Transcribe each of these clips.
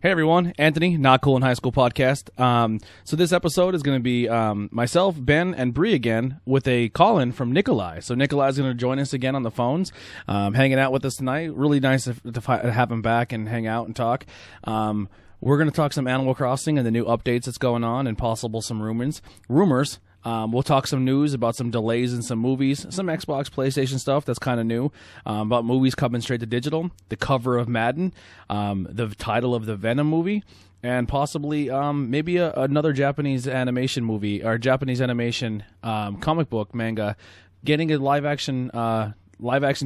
Hey everyone, Anthony, Not Cool in High School podcast. So this episode is going to be myself, Ben, and Bree again with a call-in from Nikolai. So Nikolai is going to join us again on the phones, hanging out with us tonight. Really nice to have him back and hang out and talk. We're going to talk some Animal Crossing and the new updates that's going on and possible some rumors. We'll talk some news about some delays in some movies, some Xbox, PlayStation stuff that's kind of new, about movies coming straight to digital, the cover of Madden, the title of the Venom movie, and possibly maybe another Japanese animation movie or Japanese animation comic book manga getting a live action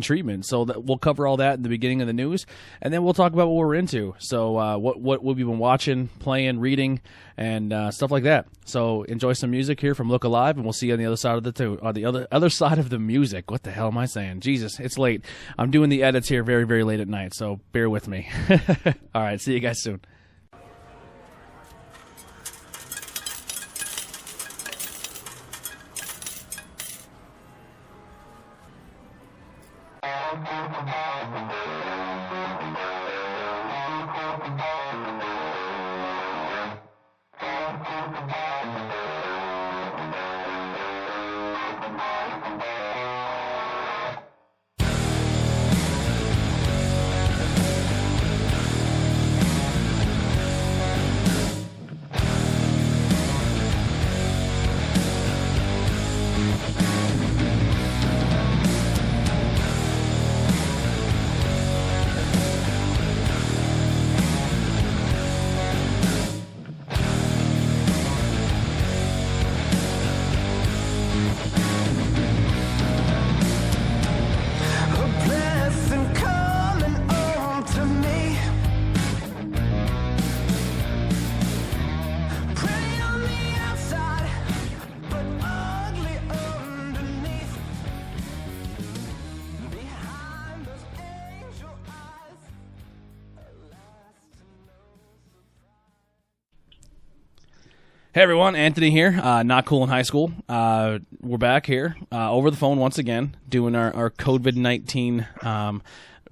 treatment. So we'll cover all that in the beginning of the news, and then we'll talk about what we're into. So what we've been watching, playing, reading, and stuff like that. So enjoy some music here from Look Alive, and we'll see you on the other side of the other side of the music. What the hell am I saying? Jesus, it's late. I'm doing the edits here very, very late at night, so bear with me. All right, see you guys soon. Hey everyone, Anthony here, Not Cool in High School. We're back here over the phone once again, doing our COVID-19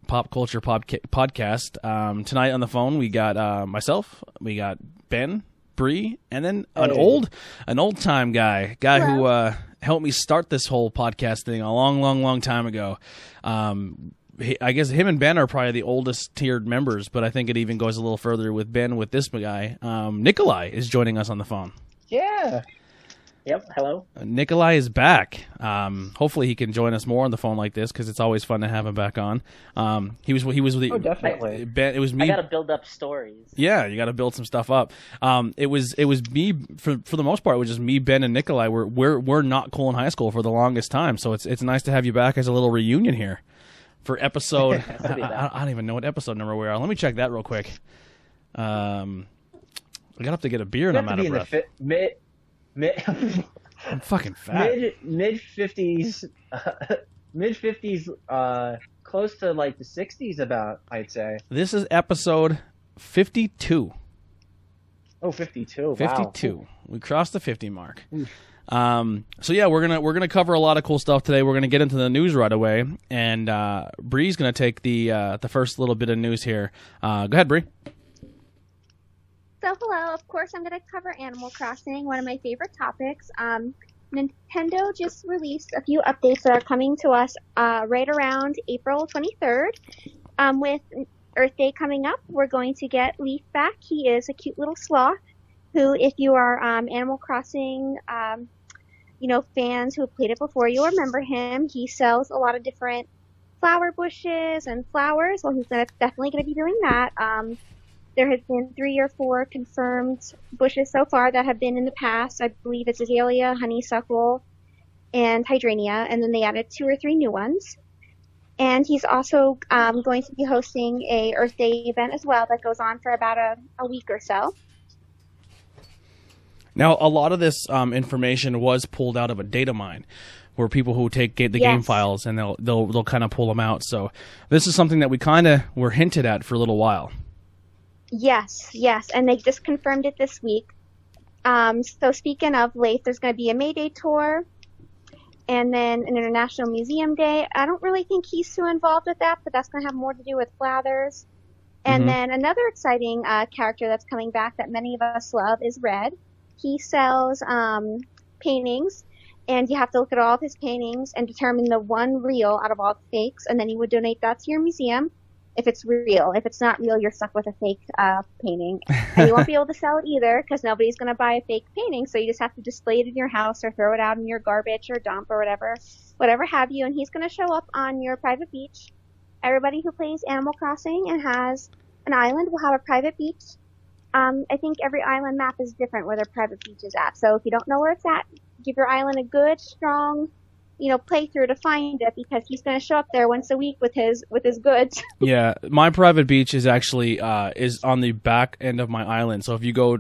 pop culture podcast. Tonight on the phone we got myself, we got Ben, Bree, and then an old time guy who helped me start this whole podcast thing a long time ago. I guess him and Ben are probably the oldest tiered members, but I think it even goes a little further with Ben with this guy. Nikolai is joining us on the phone. Yeah. Yep. Hello. Nikolai is back. Hopefully he can join us more on the phone like this because it's always fun to have him back on. He was the definitely. Ben. It was me. I gotta build up stories. Yeah, you got to build some stuff up. It was me for the most part. It was just me, Ben, and Nikolai. We're not cool in high school for the longest time, so it's nice to have you back as a little reunion here. For episode, I don't even know what episode number we are. Let me check that real quick. I got up to get a beer and I'm out of breath. I'm fucking fat. Mid 50s, close to like the 60s. About I'd say. This is episode 52. Oh, 52. 52. Wow. We crossed the 50 mark. So yeah, we're gonna cover a lot of cool stuff today. We're gonna get into the news right away, and Bree's gonna take the first little bit of news here. Go ahead, Bree. So hello, of course I'm gonna cover Animal Crossing, one of my favorite topics. Nintendo just released a few updates that are coming to us right around April 23rd. With Earth Day coming up, we're going to get Leaf back. He is a cute little sloth who, if you are Animal Crossing, fans who have played it before, you'll remember him. He sells a lot of different flower bushes and flowers. Well, he's definitely going to be doing that. There has been 3 or 4 confirmed bushes so far that have been in the past. I believe it's azalea, honeysuckle, and hydrangea, and then they added 2 or 3 new ones. And he's also going to be hosting a Earth Day event as well that goes on for about a week or so. Now, a lot of this information was pulled out of a data mine, where people who take the game files and they'll kind of pull them out. So this is something that we kind of were hinted at for a little while. Yes, and they just confirmed it this week. So speaking of Leif, there's going to be a May Day tour, and then an International Museum Day. I don't really think he's too involved with that, but that's going to have more to do with Blathers. And then another exciting character that's coming back that many of us love is Red. He sells paintings, and you have to look at all of his paintings and determine the one real out of all the fakes, and then you would donate that to your museum if it's real. If it's not real, you're stuck with a fake painting. And you won't be able to sell it either because nobody's going to buy a fake painting, so you just have to display it in your house or throw it out in your garbage or dump or whatever have you, and he's going to show up on your private beach. Everybody who plays Animal Crossing and has an island will have a private beach. I think every island map is different where their private beach is at. So if you don't know where it's at, give your island a good, strong, playthrough to find it, because he's going to show up there once a week with his goods. Yeah, my private beach is actually is on the back end of my island. So if you go,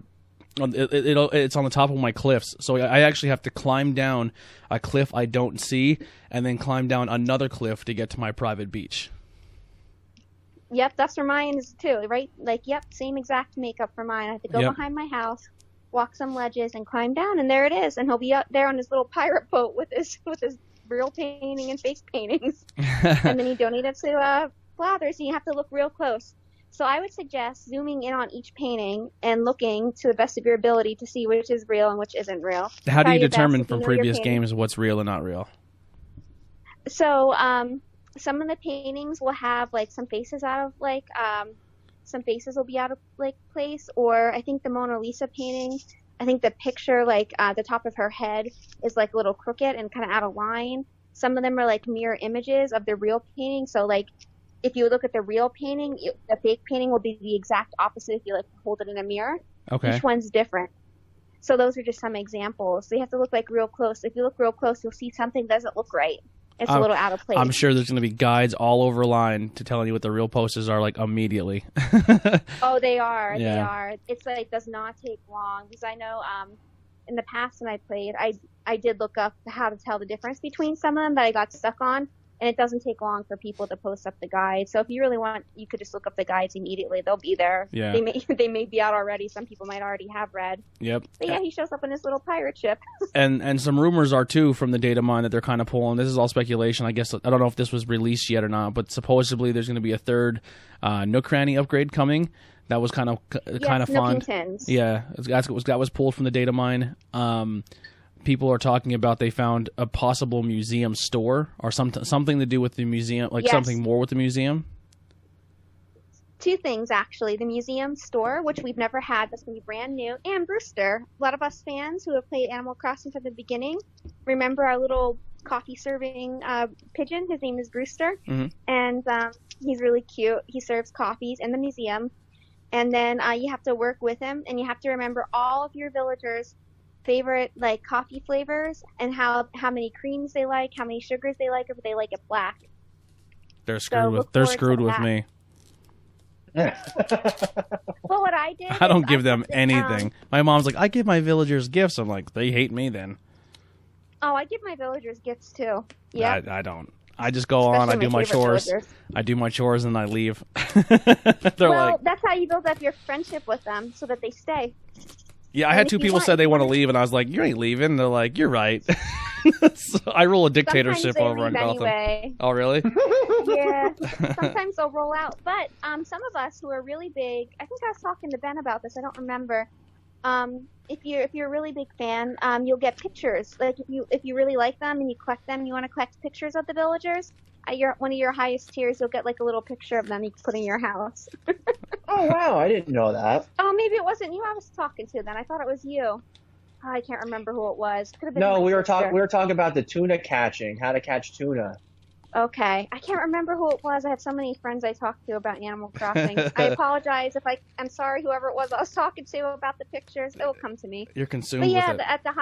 it's on the top of my cliffs. So I actually have to climb down a cliff I don't see, and then climb down another cliff to get to my private beach. Yep, that's where mine is too, right? Same exact makeup for mine. I have to go behind my house, walk some ledges, and climb down, and there it is. And he'll be out there on his little pirate boat with his real painting and fake paintings. And then you donate it to Blathers, and you have to look real close. So I would suggest zooming in on each painting and looking to the best of your ability to see which is real and which isn't real. How do you determine from previous games what's real and not real? So, some of the paintings will have some faces out of some faces will be out of place, or I think the Mona Lisa painting, I think the picture the top of her head is a little crooked and kind of out of line. Some of them are mirror images of the real painting. So if you look at the real painting, the fake painting will be the exact opposite if you hold it in a mirror. Okay. Each one's different. So those are just some examples. So you have to look real close. If you look real close, you'll see something doesn't look right. It's a little out of place. I'm sure there's going to be guides all over line to telling you what the real posters are immediately. Oh, they are. Yeah. They are. It's does not take long, because I know in the past when I played, I did look up how to tell the difference between some of them that I got stuck on, and it doesn't take long for people to post up the guides. So if you really want, you could just look up the guides immediately. They'll be there. Yeah. They may be out already. Some people might already have read. Yep. But yeah, he shows up in his little pirate ship. And some rumors are too from the data mine that they're kind of pulling. This is all speculation. I guess I don't know if this was released yet or not, but supposedly there's going to be a third Nook Cranny upgrade coming. That was kind of fun. Yeah, that was pulled from the data mine. People are talking about they found a possible museum store or something to do with the museum, something more with the museum. Two things, actually. The museum store, which we've never had, that's going to be brand new, and Brewster. A lot of us fans who have played Animal Crossing from the beginning remember our little coffee-serving pigeon. His name is Brewster, and he's really cute. He serves coffees in the museum, and then you have to work with him, and you have to remember all of your villagers' favorite coffee flavors and how many creams they like, how many sugars they like, if they like it black. They're screwed with me. Well, what I did, I don't give them anything. My mom's like, I give my villagers gifts. I'm like, they hate me then. Oh, I give my villagers gifts too. Yeah, I don't. I just go on. I do my chores. Villagers. I do my chores and I leave. That's how you build up your friendship with them, so that they stay. Yeah, I had two people said they want to leave, and I was like, you ain't leaving. And they're like, you're right. So I rule a dictatorship over in Gotham. Anyway. Oh, really? Yeah. Sometimes they'll roll out. But some of us who are really big, I think I was talking to Ben about this. I don't remember. If you're a really big fan, you'll get pictures. If you really like them and you collect them, and you want to collect pictures of the villagers. At one of your highest tiers, you'll get a little picture of them you can put in your house. Oh wow, I didn't know that. Oh, maybe it wasn't you I was talking to then. I thought it was you. Oh, I can't remember who it was. Could have been. No, we were talking about the tuna catching, how to catch tuna. Okay, I can't remember who it was. I have so many friends I talked to about Animal Crossing. I apologize if I'm sorry, whoever it was I was talking to about the pictures. It will come to me. You're consumed with it. At the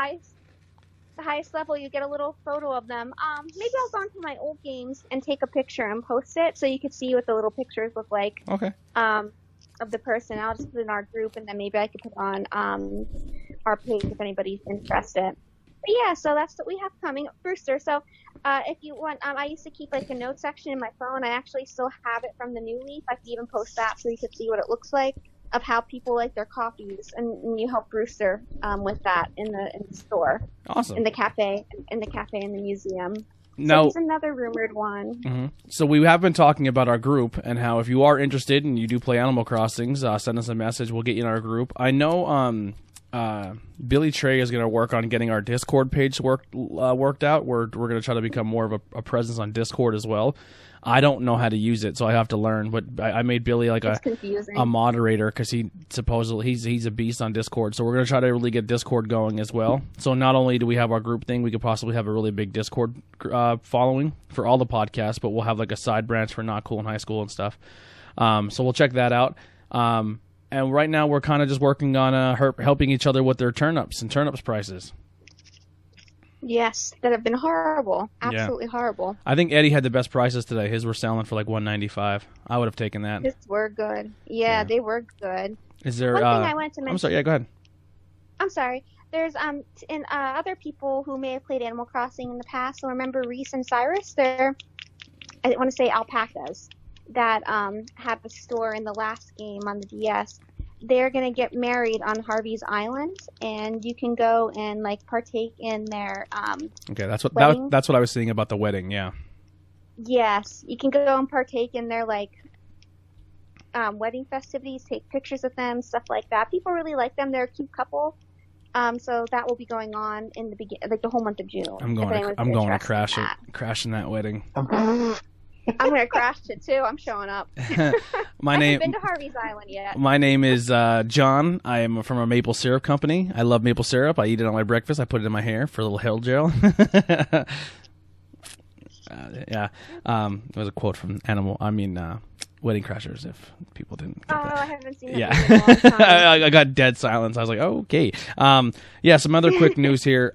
highest level, you get a little photo of them. Maybe I'll go into my old games and take a picture and post it so you can see what the little pictures look like. Okay. Of the person. I'll just put it in our group, and then maybe I could put on our page if anybody's interested. But yeah, so that's what we have coming, Brewster. So if you want, I used to keep a note section in my phone. I actually still have it from the new leaf. I could even post that so you could see what it looks like of how people like their coffees, and you help Brewster with that in the store. Awesome. In the cafe, in the museum. Now, he's another rumored one. Mm-hmm. So we have been talking about our group and how if you are interested and you do play Animal Crossings, send us a message. We'll get you in our group. I know Billy Trey is going to work on getting our Discord page worked out. We're going to try to become more of a presence on Discord as well. I don't know how to use it, so I have to learn. But I made Billy like a moderator because he supposedly he's a beast on Discord. So we're going to try to really get Discord going as well. So not only do we have our group thing, we could possibly have a really big Discord following for all the podcasts, but we'll have like a side branch for Not Cool in High School and stuff. So we'll check that out. And right now we're kind of just working on helping each other with their turnips and turnips prices. Yes, that have been horrible. Absolutely horrible. I think Eddie had the best prices today. His were selling for like $1.95. I would have taken that. His were good. Yeah, they were good. Is there one thing I wanted to mention? I'm sorry. Yeah, go ahead. I'm sorry. There's other people who may have played Animal Crossing in the past. So remember Reese and Cyrus? They're, I want to say alpacas that had a store in the last game on the DS. They're going to get married on Harvey's Island, and you can go and like partake in their okay, that's what wedding. That's what I was saying about the wedding. Yeah. Yes, you can go and partake in their like wedding festivities, take pictures of them, stuff like that. People really like them. They're a cute couple. So that will be going on in the like the whole month of June. I'm going to crash in that wedding. I'm going to crash it too. I'm showing up. I haven't been to Harvey's Island yet. My name is John. I am from a maple syrup company. I love maple syrup. I eat it on my breakfast. I put it in my hair for a little hair gel. Yeah. It was a quote from Wedding Crashers, if people didn't get that. I haven't seen that in a long time. I got dead silence. I was like, oh, okay. Some other quick news here.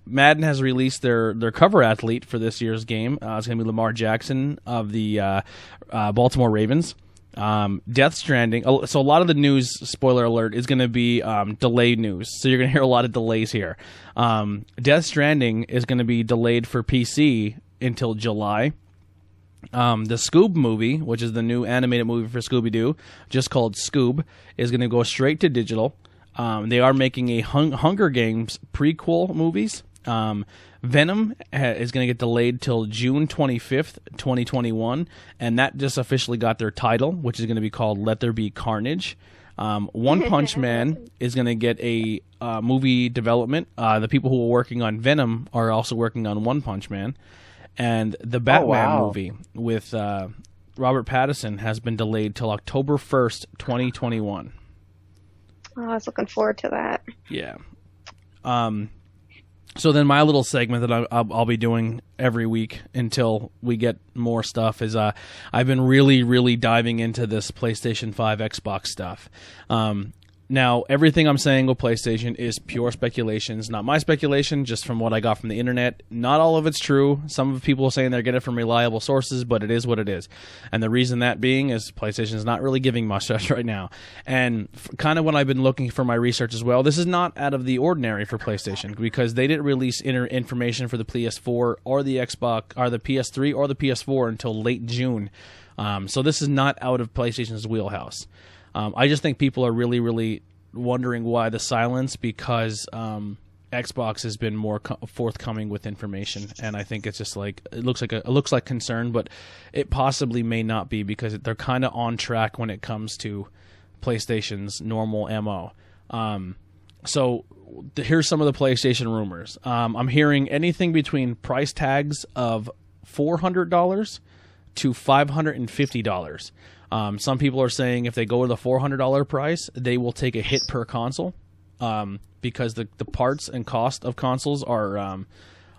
Madden has released their cover athlete for this year's game. It's going to be Lamar Jackson of the Baltimore Ravens. Death Stranding. So a lot of the news, spoiler alert, is going to be delayed news. So you're going to hear a lot of delays here. Death Stranding is going to be delayed for PC until July. The Scoob movie, which is the new animated movie for Scooby-Doo, just called Scoob, is going to go straight to digital. They are making a Hunger Games prequel movies. Venom is going to get delayed till June 25th, 2021, and that just officially got their title, which is going to be called Let There Be Carnage. One Punch Man is going to get a movie development. The people who are working on Venom are also working on One Punch Man. And the Batman movie with Robert Pattinson has been delayed till October 1st, 2021. Oh, I was looking forward to that. Yeah. So then my little segment that I'll be doing every week until we get more stuff is I've been really, really diving into this PlayStation 5 Xbox stuff. Now, everything I'm saying with PlayStation is pure speculation. It's not my speculation, just from what I got from the internet. Not all of it's true. Some of people are saying they're getting it from reliable sources, but it is what it is. And the reason that being is PlayStation is not really giving much right now. And kind of when I've been looking for my research as well, this is not out of the ordinary for PlayStation because they didn't release information for the PS4 or the Xbox or the PS3 or the PS4 until late June. So this is not out of PlayStation's wheelhouse. I just think people are really, really wondering why the silence because Xbox has been more forthcoming with information, and I think it's just like it looks like concern, but it possibly may not be because they're kind of on track when it comes to PlayStation's normal MO. So here's some of the PlayStation rumors. I'm hearing anything between price tags of $400 to $550. Some people are saying if they go to the $400 price, they will take a hit per console because the parts and cost of consoles are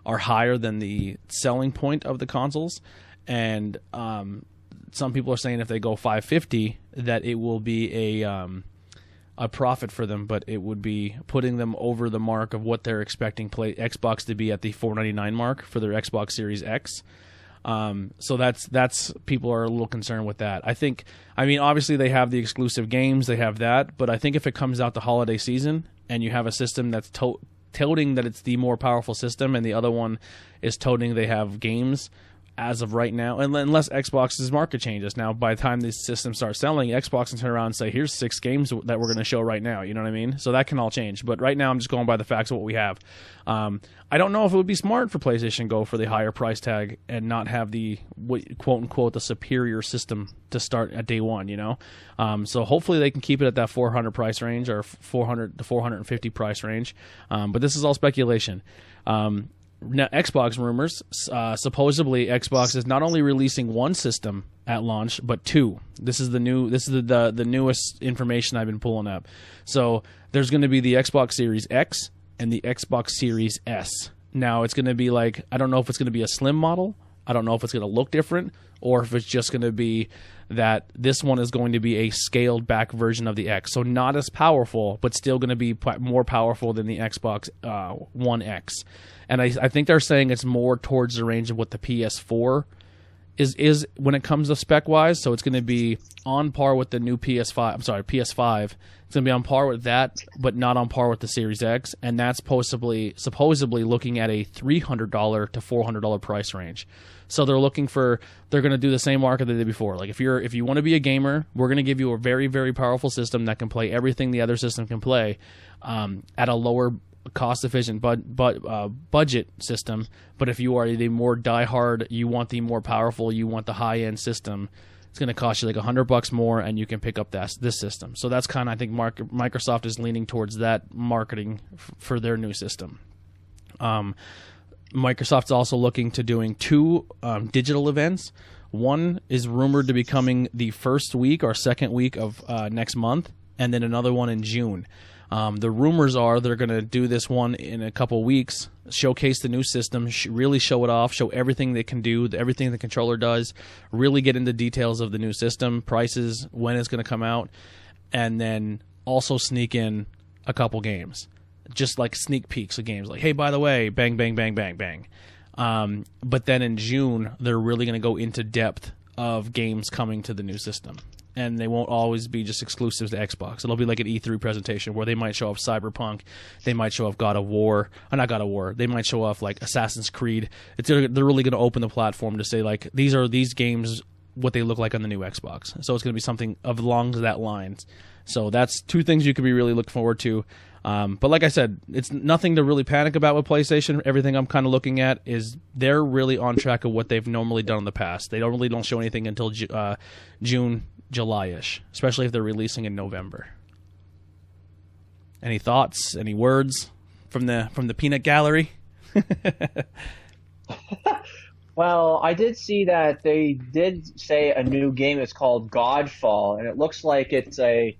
higher than the selling point of the consoles. And some people are saying if they go $550, that it will be a profit for them, but it would be putting them over the mark of what they're expecting Xbox to be at the $499 mark for their Xbox Series X. So that's people are a little concerned with that. Obviously they have the exclusive games, they have that, but I think if it comes out the holiday season and you have a system that's touting that it's the more powerful system and the other one is touting they have games, as of right now, unless Xbox's market changes. Now, by the time these systems start selling, Xbox can turn around and say, here's 6 games that we're going to show right now. You know what I mean? So that can all change. But right now, I'm just going by the facts of what we have. I don't know if it would be smart for PlayStation go for the higher price tag and not have the, quote-unquote, the superior system to start at day one, you know? So hopefully they can keep it at that $400 price range or $400 to $450 price range. But this is all speculation. Now, Xbox rumors, supposedly Xbox is not only releasing one system at launch, but 2. This is the newest information I've been pulling up. So there's going to be the Xbox Series X and the Xbox Series S. Now it's going to be like, I don't know if it's going to be a slim model. I don't know if it's going to look different, or if it's just going to be that this one is going to be a scaled back version of the X. So not as powerful, but still going to be more powerful than the Xbox One X. And I think they're saying it's more towards the range of what the PS4 is when it comes to spec-wise. So it's going to be on par with the new PS5. I'm sorry, PS5. It's going to be on par with that, but not on par with the Series X. And that's supposedly looking at a $300 to $400 price range. So they're going to do the same market they did before. Like if you want to be a gamer, we're going to give you a very, very powerful system that can play everything the other system can play at a lower cost-efficient budget system. But if you are the more diehard, you want the more powerful, you want the high-end system, it's going to cost you like $100 more, and you can pick up this system. So that's kind of, I think, Microsoft is leaning towards that marketing for their new system. Microsoft's also looking to doing 2 digital events. One is rumored to be coming the first week or second week of next month, and then another one in June. The rumors are they're going to do this one in a couple weeks, showcase the new system, really show it off, show everything they can do, everything the controller does, really get into details of the new system, prices, when it's going to come out, and then also sneak in a couple games. Just like sneak peeks of games. Like, hey, by the way, bang, bang, bang, bang, bang. But then in June, they're really going to go into depth of games coming to the new system. And they won't always be just exclusives to Xbox. It'll be like an E3 presentation where they might show off Cyberpunk, they might show off God of War, or not God of War, they might show off like Assassin's Creed. They're really going to open the platform to say like, these are these games, what they look like on the new Xbox. So it's going to be something along that lines. So that's 2 things you could be really looking forward to. But like I said, it's nothing to really panic about with PlayStation. Everything I'm kind of looking at is they're really on track of what they've normally done in the past. They don't show anything until June, July-ish, especially if they're releasing in November. Any thoughts? Any words from the peanut gallery? Well, I did see that they did say a new game is called Godfall, and it looks like it's a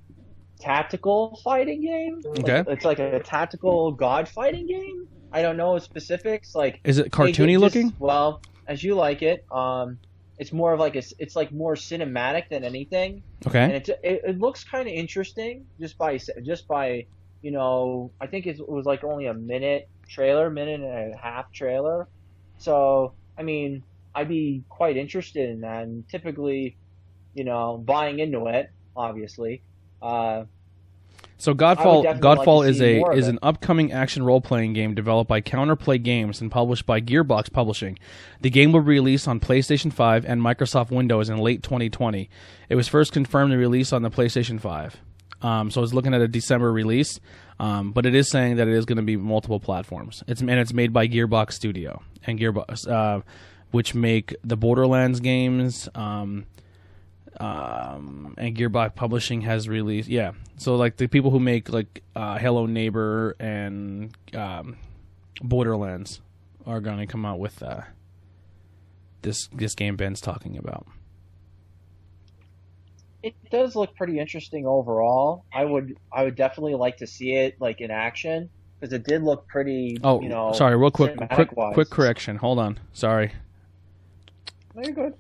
tactical fighting game. Okay. It's like a tactical god fighting game. I don't know specifics. Like, is it cartoony looking? Well, as you like it. It's more of like it's like more cinematic than anything. Okay. And it looks kind of interesting just by you know, I think it was like only a minute and a half trailer. So I mean, I'd be quite interested in that, and typically, you know, buying into it, obviously. So Godfall is an upcoming action role-playing game developed by Counterplay Games and published by Gearbox Publishing. The game will be released on PlayStation 5 and Microsoft Windows in late 2020. It was first confirmed to release on the PlayStation 5. So it's looking at a December release, but it is saying that it is going to be multiple platforms. It's made by Gearbox Studio and Gearbox, which make the Borderlands games. And Gearbox Publishing has released, so like the people who make like Hello Neighbor and Borderlands are going to come out with this game Ben's talking about. It does look pretty interesting overall. I would definitely like to see it like in action because it did look pretty. Oh, you know, sorry, real quick correction. Hold on, sorry. No, you're good.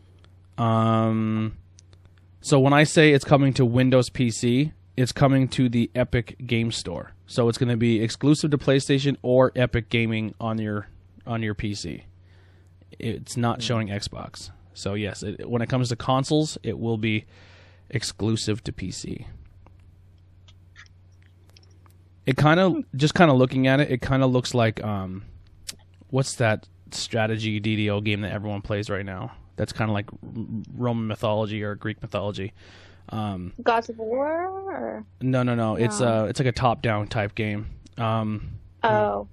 So when I say it's coming to Windows PC, it's coming to the Epic Game Store. So it's going to be exclusive to PlayStation or Epic Gaming on your PC. It's not showing Xbox. So yes, when it comes to consoles, it will be exclusive to PC. It kind of looking at it, it kind of looks like what's that strategy DDO game that everyone plays right now. That's kind of like Roman mythology or Greek mythology. Gods of War? Or? No. It's like a top-down type game. Oh.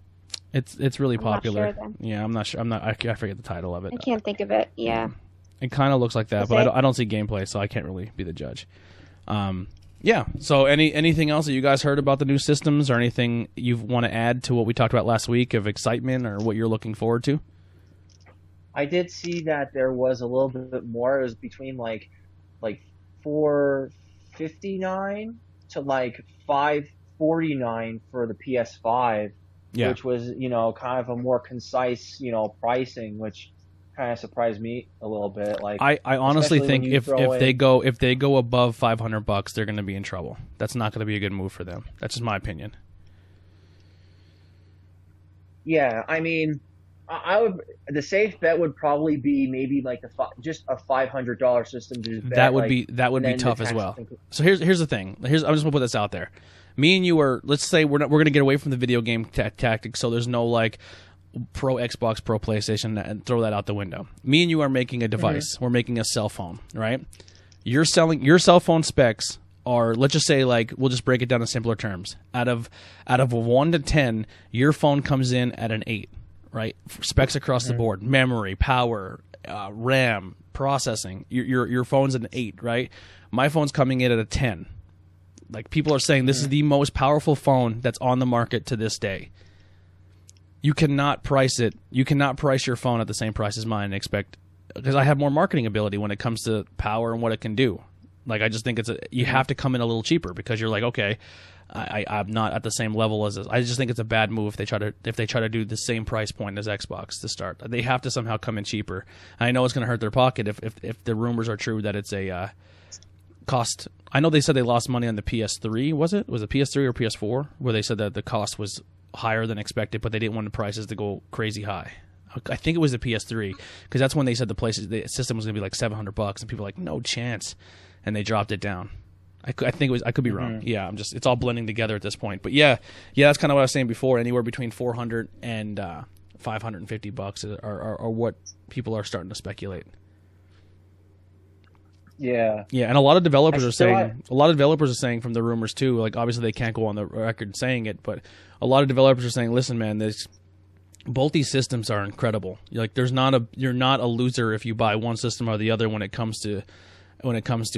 It's really popular. Not sure, then. Yeah, I'm not sure. I forget the title of it. I can't think of it. Yeah. It kind of looks like that, but I don't see gameplay, so I can't really be the judge. Yeah. So anything else that you guys heard about the new systems, or anything you want to add to what we talked about last week of excitement, or what you're looking forward to? I did see that there was a little bit more. It was between like $459 to like $549 for the PS5, which was kind of a more concise pricing, which kind of surprised me a little bit. Like I honestly think if they go above $500, they're going to be in trouble. That's not going to be a good move for them. That's just my opinion. Yeah, I mean, the safe bet would probably be maybe like just a $500 system. That would be tough as well. So here's the thing. I'm just gonna put this out there. Me and you are, let's say we're gonna get away from the video game tactics. So there's no like pro Xbox, pro PlayStation, and throw that out the window. Me and you are making a device. Mm-hmm. We're making a cell phone, right? You're selling your cell phone specs are, let's just say, like, we'll just break it down in simpler terms. Out of a 1 to 10, your phone comes in at an 8. Right, specs across the board, memory, power, RAM, processing. Your phone's an 8, right? My phone's coming in at a 10. Like, people are saying this is the most powerful phone that's on the market to this day. You cannot price it. You cannot price your phone at the same price as mine and expect, because I have more marketing ability when it comes to power and what it can do. Like, I just think you have to come in a little cheaper, because you're like, okay, I'm not at the same level as this. I just think it's a bad move if they try to do the same price point as Xbox to start. They have to somehow come in cheaper. I know it's going to hurt their pocket if the rumors are true that it's a cost. I know they said they lost money on the PS3. Was it PS3 or PS4 where they said that the cost was higher than expected, but they didn't want the prices to go crazy high. I think it was the PS3, because that's when they said the system was going to be like $700, and people were like, no chance, and they dropped it down. I think it was. I could be wrong. Yeah, it's all blending together at this point. But yeah, that's kind of what I was saying before. Anywhere between $400 and $550 are what people are starting to speculate. Yeah. Yeah, and a lot of developers are saying from the rumors too. Like, obviously they can't go on the record saying it, but a lot of developers are saying, listen, man, both these systems are incredible. Like, you're not a loser if you buy one system or the other when it comes to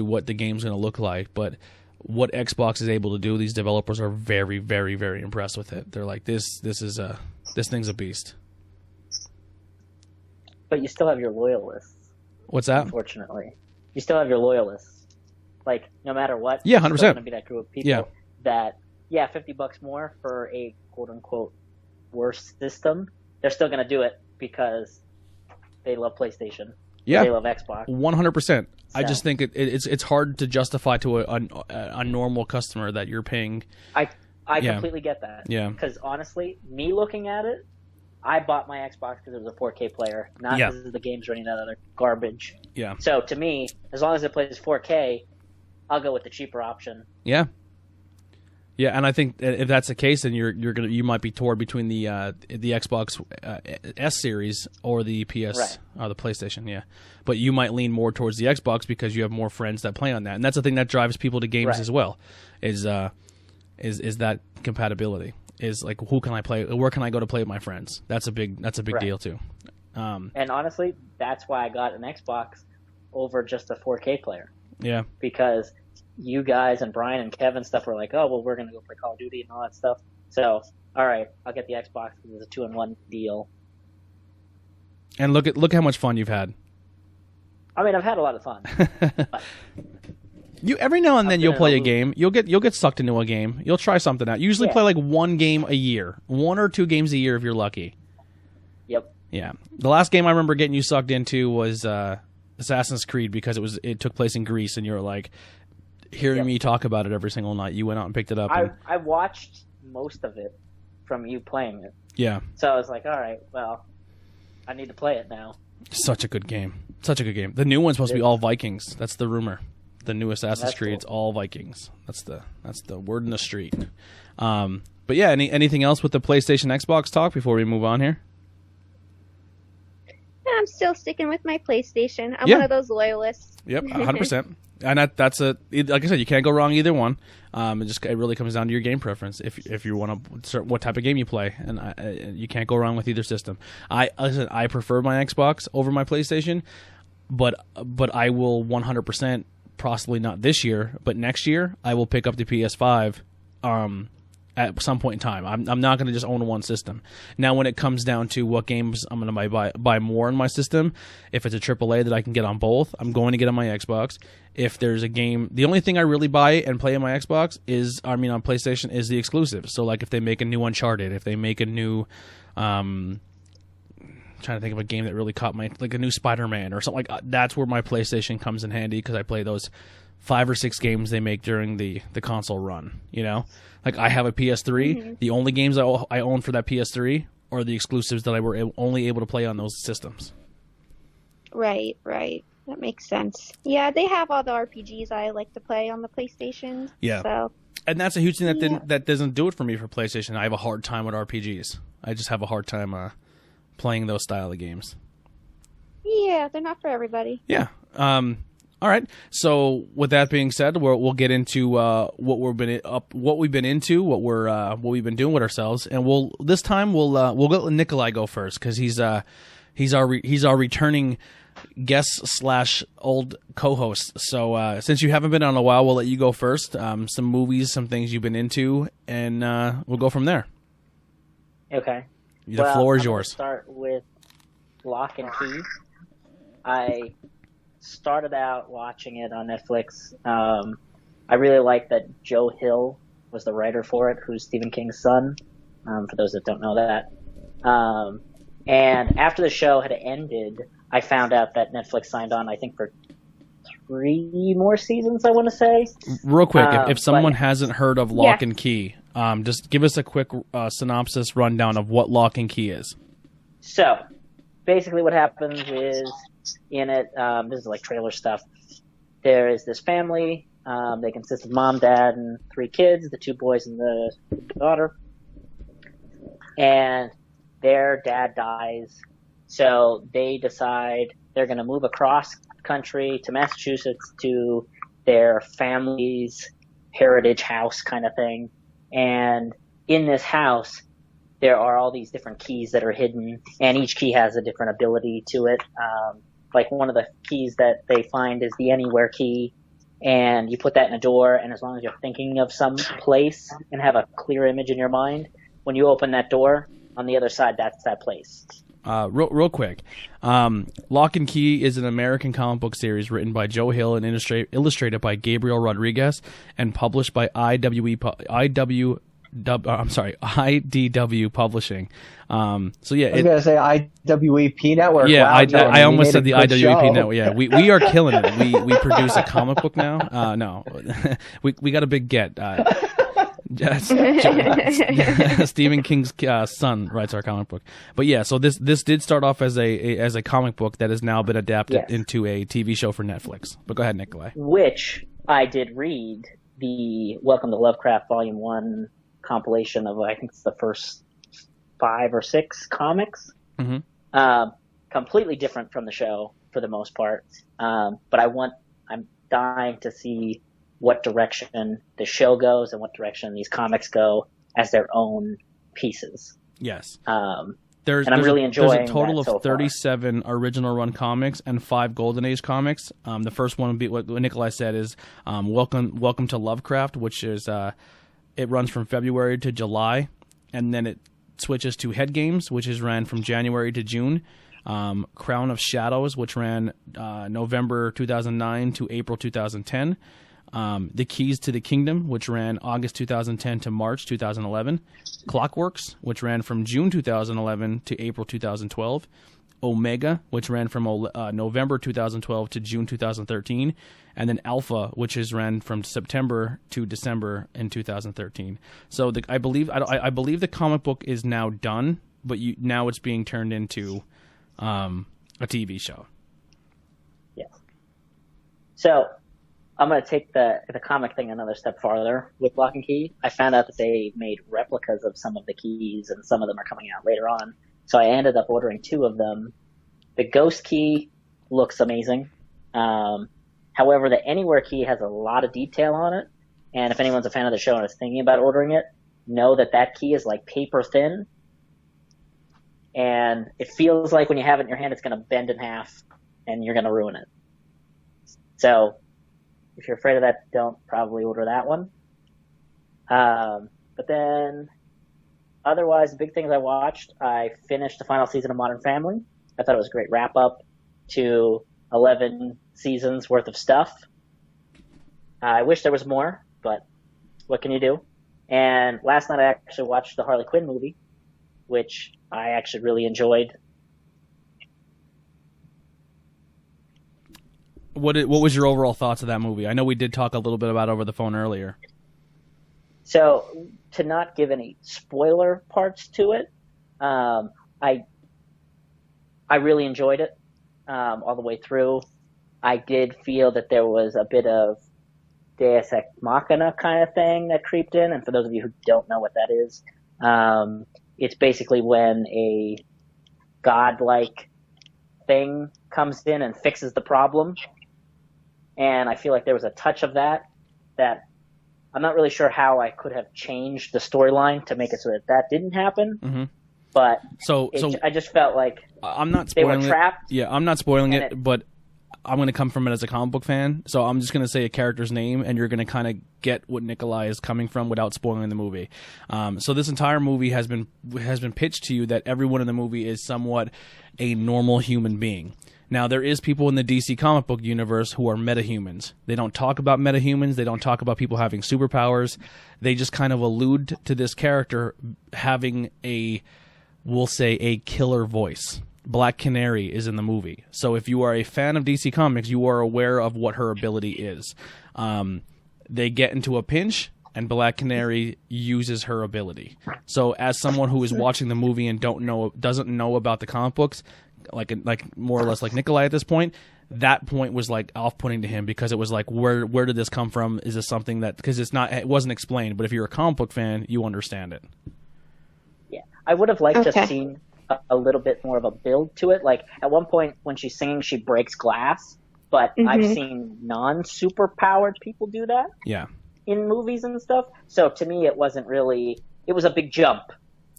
what the game's going to look like. But what Xbox is able to do, these developers are very, very, very impressed with it. They're like, this thing's a beast. But you still have your loyalists. What's that? Unfortunately, you still have your loyalists. Like, no matter what, 100%. There's going to be that group of people that, $50 more for a quote unquote worse system. They're still going to do it because they love PlayStation. Yeah, they love Xbox. 100%. I just think it's hard to justify to a normal customer that you're paying. I completely get that. Yeah. Because honestly, me looking at it, I bought my Xbox because it was a 4K player, not because the game's running that other garbage. Yeah. So to me, as long as it plays 4K, I'll go with the cheaper option. Yeah. Yeah, and I think if that's the case, then you might be torn between the Xbox S series or the PS or the PlayStation. Yeah, but you might lean more towards the Xbox because you have more friends that play on that, and that's the thing that drives people to games as well. Is that compatibility? Is like, who can I play? Where can I go to play with my friends? That's a big deal too. And honestly, that's why I got an Xbox over just a 4K player. Yeah, because you guys and Brian and Kevin stuff were like, oh, well, we're going to go play Call of Duty and all that stuff. So, all right, I'll get the Xbox because it's a 2-in-1 deal. And look how much fun you've had. I mean, I've had a lot of fun. But you every now and then you'll play a game. You'll get sucked into a game. You'll try something out. You usually play like one game a year, 1 or 2 games a year if you're lucky. Yep. Yeah. The last game I remember getting you sucked into was Assassin's Creed, because it took place in Greece, and you were like hearing me talk about it every single night. You went out and picked it up. I watched most of it from you playing it. Yeah. So I was like, all right, well, I need to play it now. Such a good game. The new one's supposed to be all Vikings. That's the rumor. The new Assassin's Creed, it's all Vikings. That's the word in the street. But yeah, anything else with the PlayStation Xbox talk before we move on here? I'm still sticking with my PlayStation. I'm Yeah. one of those loyalists. Yep, 100%. And that's like I said, you can't go wrong either one. It really comes down to your game preference. If you want to what type of game you play, and you can't go wrong with either system. I prefer my Xbox over my PlayStation, but I will 100%, possibly not this year, but next year I will pick up the PS5. At some point in time, I'm not going to just own one system. Now, when it comes down to what games I'm going to buy more in my system, if it's a AAA that I can get on both, I'm going to get on my Xbox. If there's a game, the only thing I really buy and play on my Xbox on PlayStation is the exclusives. So, like if they make a new Uncharted, if they make a new, trying to think of a game that really caught like a new Spider-Man or something like that's where my PlayStation comes in handy because I play those 5 or 6 games they make during the console run, Like I have a PS3. Mm-hmm. The only games I own for that PS3 are the exclusives that I were only able to play on those systems. Right. That makes sense. Yeah, they have all the RPGs I like to play on the PlayStation. Yeah. So. And that's a huge thing that doesn't do it for me for PlayStation. I have a hard time with RPGs. I just have a hard time playing those style of games. Yeah, they're not for everybody. Yeah. All right. So with that being said, we'll get into what we've been into, what we've been doing with ourselves, and we'll let Nikolai go first because he's our returning guest / old co-host. So since you haven't been on a while, we'll let you go first. Some movies, some things you've been into, and we'll go from there. Okay. The floor is yours. Start with Lock and Key. I started out watching it on Netflix. I really like that Joe Hill was the writer for it, who's Stephen King's son, for those that don't know that. And after the show had ended, I found out that Netflix signed on, I think, for 3 more seasons, I want to say. Real quick, if someone hasn't heard of Lock and Key, just give us a quick synopsis rundown of what Lock and Key is. So, basically what happens is, in it, this is like trailer stuff. There is this family. They consist of mom, dad, and 3 kids, the 2 boys and the daughter. And their dad dies. So they decide they're going to move across country to Massachusetts to their family's heritage house kind of thing. And in this house, there are all these different keys that are hidden, and each key has a different ability to it. Like one of the keys that they find is the Anywhere key, and you put that in a door, and as long as you're thinking of some place and have a clear image in your mind, when you open that door, on the other side, that's that place. Real quick, Lock and Key is an American comic book series written by Joe Hill and illustrated by Gabriel Rodriguez and published by IDW Publishing. So yeah, I was gonna say IWEP Network. Yeah, wow, I almost said the IWEP show. Network. Yeah, we are killing it. We produce a comic book now. No, we got a big get. Stephen King's son writes our comic book. But yeah, so this did start off as a comic book that has now been adapted into a TV show for Netflix. But go ahead, Nikolai. Which I did read the Welcome to Lovecraft Volume 1 compilation of, I think it's the first 5 or 6 comics. Mm-hmm. Completely different from the show for the most part. But I'm dying to see what direction the show goes and what direction these comics go as their own pieces. Yes. I'm really enjoying There's a total of so 37 original run comics and 5 Golden Age comics. The first one would be what Nikolai said is Welcome to Lovecraft, which is it runs from February to July, and then it switches to Head Games, which is ran from January to June. Crown of Shadows, which ran November 2009 to April 2010. The Keys to the Kingdom, which ran August 2010 to March 2011. Clockworks, which ran from June 2011 to April 2012. Omega, which ran from November 2012 to June 2013. And then Alpha, which is ran from September to December in 2013. So I believe the comic book is now done, but now it's being turned into a TV show. Yes. So I'm going to take the comic thing another step farther with Lock and Key. I found out that they made replicas of some of the keys, and some of them are coming out later on. So I ended up ordering 2 of them, The Ghost key looks amazing. However, the Anywhere key has a lot of detail on it. And if anyone's a fan of the show and is thinking about ordering it, know that that key is like paper thin. And it feels like when you have it in your hand, it's going to bend in half and you're going to ruin it. So if you're afraid of that, don't probably order that one. But then otherwise, the big things I watched, I finished the final season of Modern Family. I thought it was a great wrap up to 11 seasons worth of stuff. I wish there was more, but what can you do? And last night I actually watched the Harley Quinn movie, which I actually really enjoyed. What was your overall thoughts of that movie? I know we did talk a little bit about it over the phone earlier. So to not give any spoiler parts to it, I really enjoyed it all the way through. I did feel that there was a bit of Deus Ex Machina kind of thing that creeped in. And for those of you who don't know what that is, it's basically when a godlike thing comes in and fixes the problem. And I feel like there was a touch of that I'm not really sure how I could have changed the storyline to make it so that didn't happen. Mm-hmm. But I just felt like I'm not they were spoiling trapped. it. Yeah, I'm not spoiling it, but I'm going to come from it as a comic book fan. So I'm just going to say a character's name, and you're going to kind of get what Nikolai is coming from without spoiling the movie. So this entire movie has been pitched to you that everyone in the movie is somewhat a normal human being. Now, there is people in the DC comic book universe who are metahumans. They don't talk about metahumans. They don't talk about people having superpowers. They just kind of allude to this character having we'll say, a killer voice. Black Canary is in the movie. So if you are a fan of DC Comics, you are aware of what her ability is. They get into a pinch, and Black Canary uses her ability. So as someone who is watching the movie and doesn't know about the comic books, like more or less like Nikolai at this point, that point was like off-putting to him because it was like, where did this come from? Is this something that, because it wasn't explained, but if you're a comic book fan, you understand it. Yeah, I would have liked to have seen a little bit more of a build to it. Like at one point when she's singing, she breaks glass, but I've seen non-super powered people do that. Yeah. In movies and stuff. So to me, it was a big jump.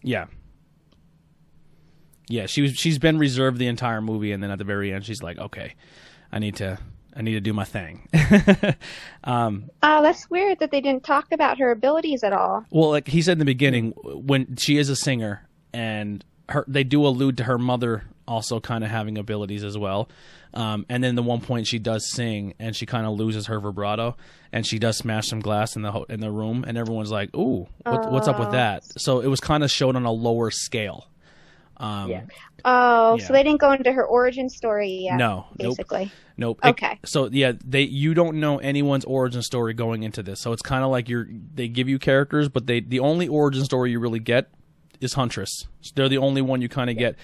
Yeah. Yeah, she's been reserved the entire movie, and then at the very end, she's like, "Okay, I need to do my thing." That's weird that they didn't talk about her abilities at all. Well, like he said in the beginning, when she is a singer, and they do allude to her mother also kind of having abilities as well. And then the one point she does sing, and she kind of loses her vibrato, and she does smash some glass in the room, and everyone's like, "Ooh, what's up with that?" So it was kind of shown on a lower scale. So they didn't go into her origin story yet. No, basically. Nope. Okay. So yeah, you don't know anyone's origin story going into this. So it's kind of like they give you characters, but the only origin story you really get is Huntress. They're the only one you kind of get.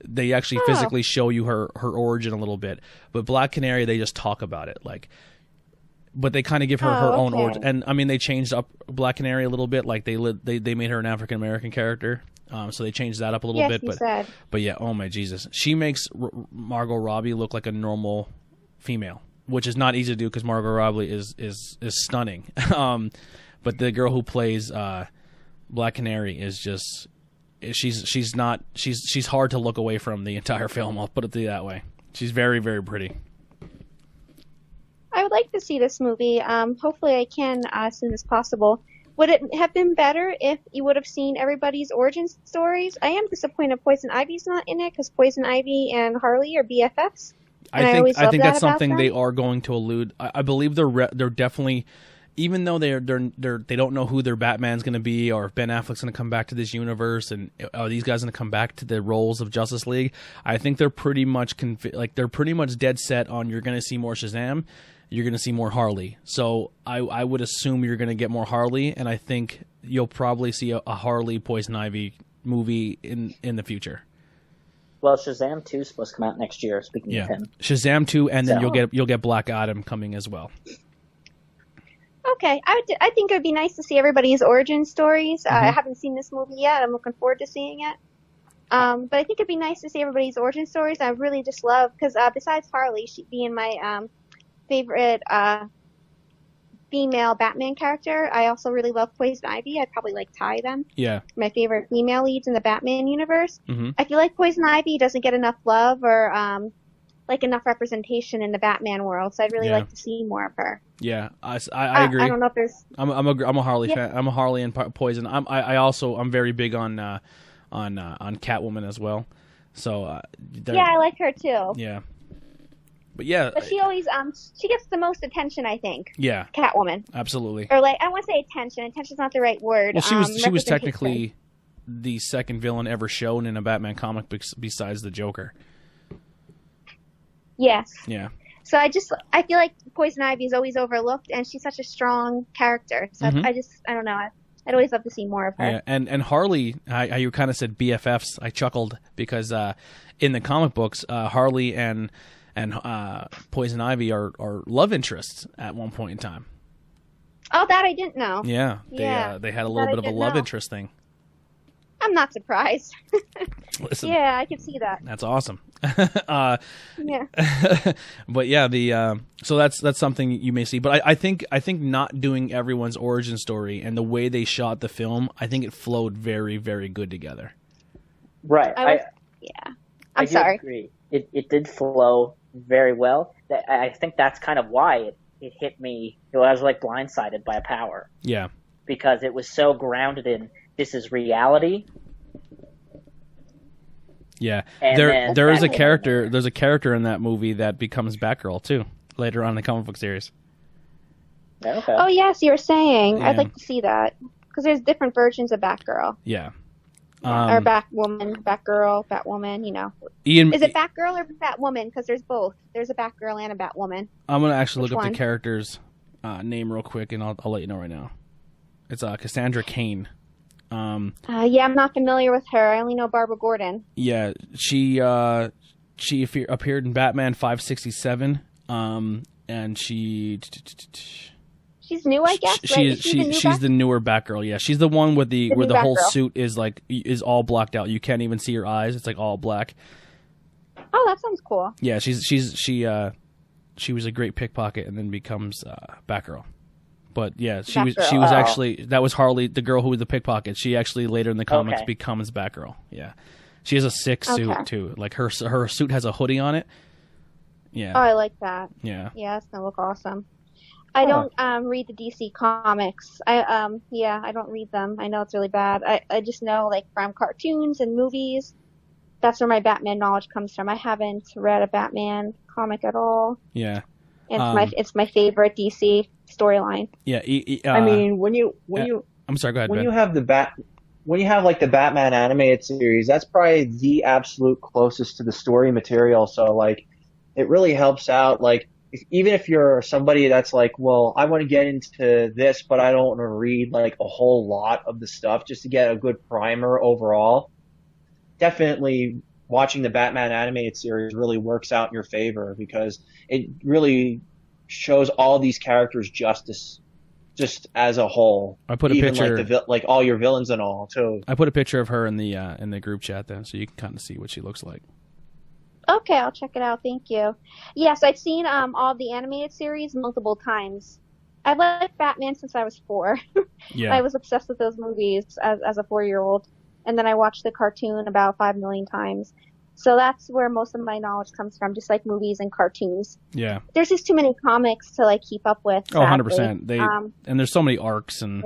They actually physically show you her origin a little bit. But Black Canary, they just talk about it, but they kind of give her her own origin. And I mean, they changed up Black Canary a little bit. Like they made her an African American character. So they changed that up a little bit. But yeah, oh my Jesus, she makes Margot Robbie look like a normal female, which is not easy to do because Margot Robbie is stunning. But the girl who plays Black Canary is just she's hard to look away from the entire film. I'll put it that way. She's very, very pretty. I would like to see this movie. Hopefully I can as soon as possible. Would it have been better if you would have seen everybody's origin stories? I am disappointed Poison Ivy's not in it because Poison Ivy and Harley are BFFs. I think that's something they are going to allude. I believe they're definitely, even though they don't know who their Batman's going to be or if Ben Affleck's going to come back to this universe and are these guys going to come back to the roles of Justice League. I think they're pretty much they're pretty much dead set on you're going to see more Shazam. You're going to see more Harley. So I would assume you're going to get more Harley, and I think you'll probably see a Harley Poison Ivy movie in the future. Well, Shazam 2 is supposed to come out next year, speaking of him. Shazam 2, and then you'll get Black Adam coming as well. Okay. I think it would be nice to see everybody's origin stories. I haven't seen this movie yet. I'm looking forward to seeing it. But I think it'd be nice to see everybody's origin stories. I really just love, because besides Harley, she being my favorite female Batman character, I also really love Poison Ivy. I'd probably like tie them. Yeah. My favorite female leads in the Batman universe. Mm-hmm. I feel like Poison Ivy doesn't get enough love or like enough representation in the Batman world, so I'd really like to see more of her. Yeah, I agree. I don't know if there's. I'm a Harley fan. I'm a Harley and Poison. I'm very big on Catwoman as well. So I like her too. Yeah, but yeah, but she always she gets the most attention, I think. Yeah, Catwoman. Absolutely. Or like, I want to say attention. Attention's not the right word. Well, she was technically the second villain ever shown in a Batman comic besides the Joker. Yes. Yeah. So I feel like Poison Ivy is always overlooked, and she's such a strong character. So I don't know. I'd always love to see more of her. Yeah, and Harley, how you kind of said BFFs, I chuckled because in the comic books, Harley and Poison Ivy are love interests at one point in time. Oh, that I didn't know. Yeah, they had a little bit of a love interest thing. I'm not surprised. Listen, yeah, I can see that. That's awesome. Yeah. But yeah, so that's something you may see. But I think not doing everyone's origin story and the way they shot the film, I think it flowed very, very good together. Right. I'm sorry. Agree. It did flow very well. I think that's kind of why it hit me. I was like blindsided by a power. Yeah. Because it was so grounded in this is reality. Yeah, there is a character. There's a character in that movie that becomes Batgirl too later on in the comic book series. Okay. Oh yes, you were saying. Yeah. I'd like to see that because there's different versions of Batgirl. Yeah. Or Batwoman, Batgirl, Batwoman. You know. Is it Batgirl or Batwoman? Because there's both. There's a Batgirl and a Batwoman. I'm gonna actually look up the character's name real quick, and I'll let you know right now. It's Cassandra Cain. I'm not familiar with her. I only know Barbara Gordon. Yeah, she appeared in Batman 567, and she's new, I guess. She's the newer Batgirl. Yeah, she's the one with where the whole suit is all blacked out. You can't even see her eyes. It's like all black. Oh, that sounds cool. Yeah, she was a great pickpocket and then becomes Batgirl. But yeah, she was actually, that was Harley, the girl who was the pickpocket. She actually later in the comics becomes Batgirl. Yeah, she has a sick suit too. Like her suit has a hoodie on it. Yeah. Oh, I like that. Yeah. Yeah, it's gonna look awesome. I don't read the DC comics. I don't read them. I know it's really bad. I just know like from cartoons and movies. That's where my Batman knowledge comes from. I haven't read a Batman comic at all. Yeah. It's my favorite DC storyline. Yeah. I mean, when you I'm sorry. Go ahead. When you have the Batman animated series, that's probably the absolute closest to the story material. So like, it really helps out. Like, even if you're somebody that's like, well, I want to get into this, but I don't want to read like a whole lot of the stuff just to get a good primer overall. Definitely watching the Batman animated series really works out in your favor because it really shows all these characters justice just as a whole. I put a picture, like all your villains and all too. I put a picture of her in the group chat then, so you can kind of see what she looks like. Okay, I'll check it out. Thank you. Yes, I've seen all the animated series multiple times. I've liked Batman since I was 4. Yeah, I was obsessed with those movies as a 4-year-old. And then I watched the cartoon about 5 million times. So that's where most of my knowledge comes from, just like movies and cartoons. Yeah. There's just too many comics to like keep up with. Oh, 100%. And there's so many arcs and.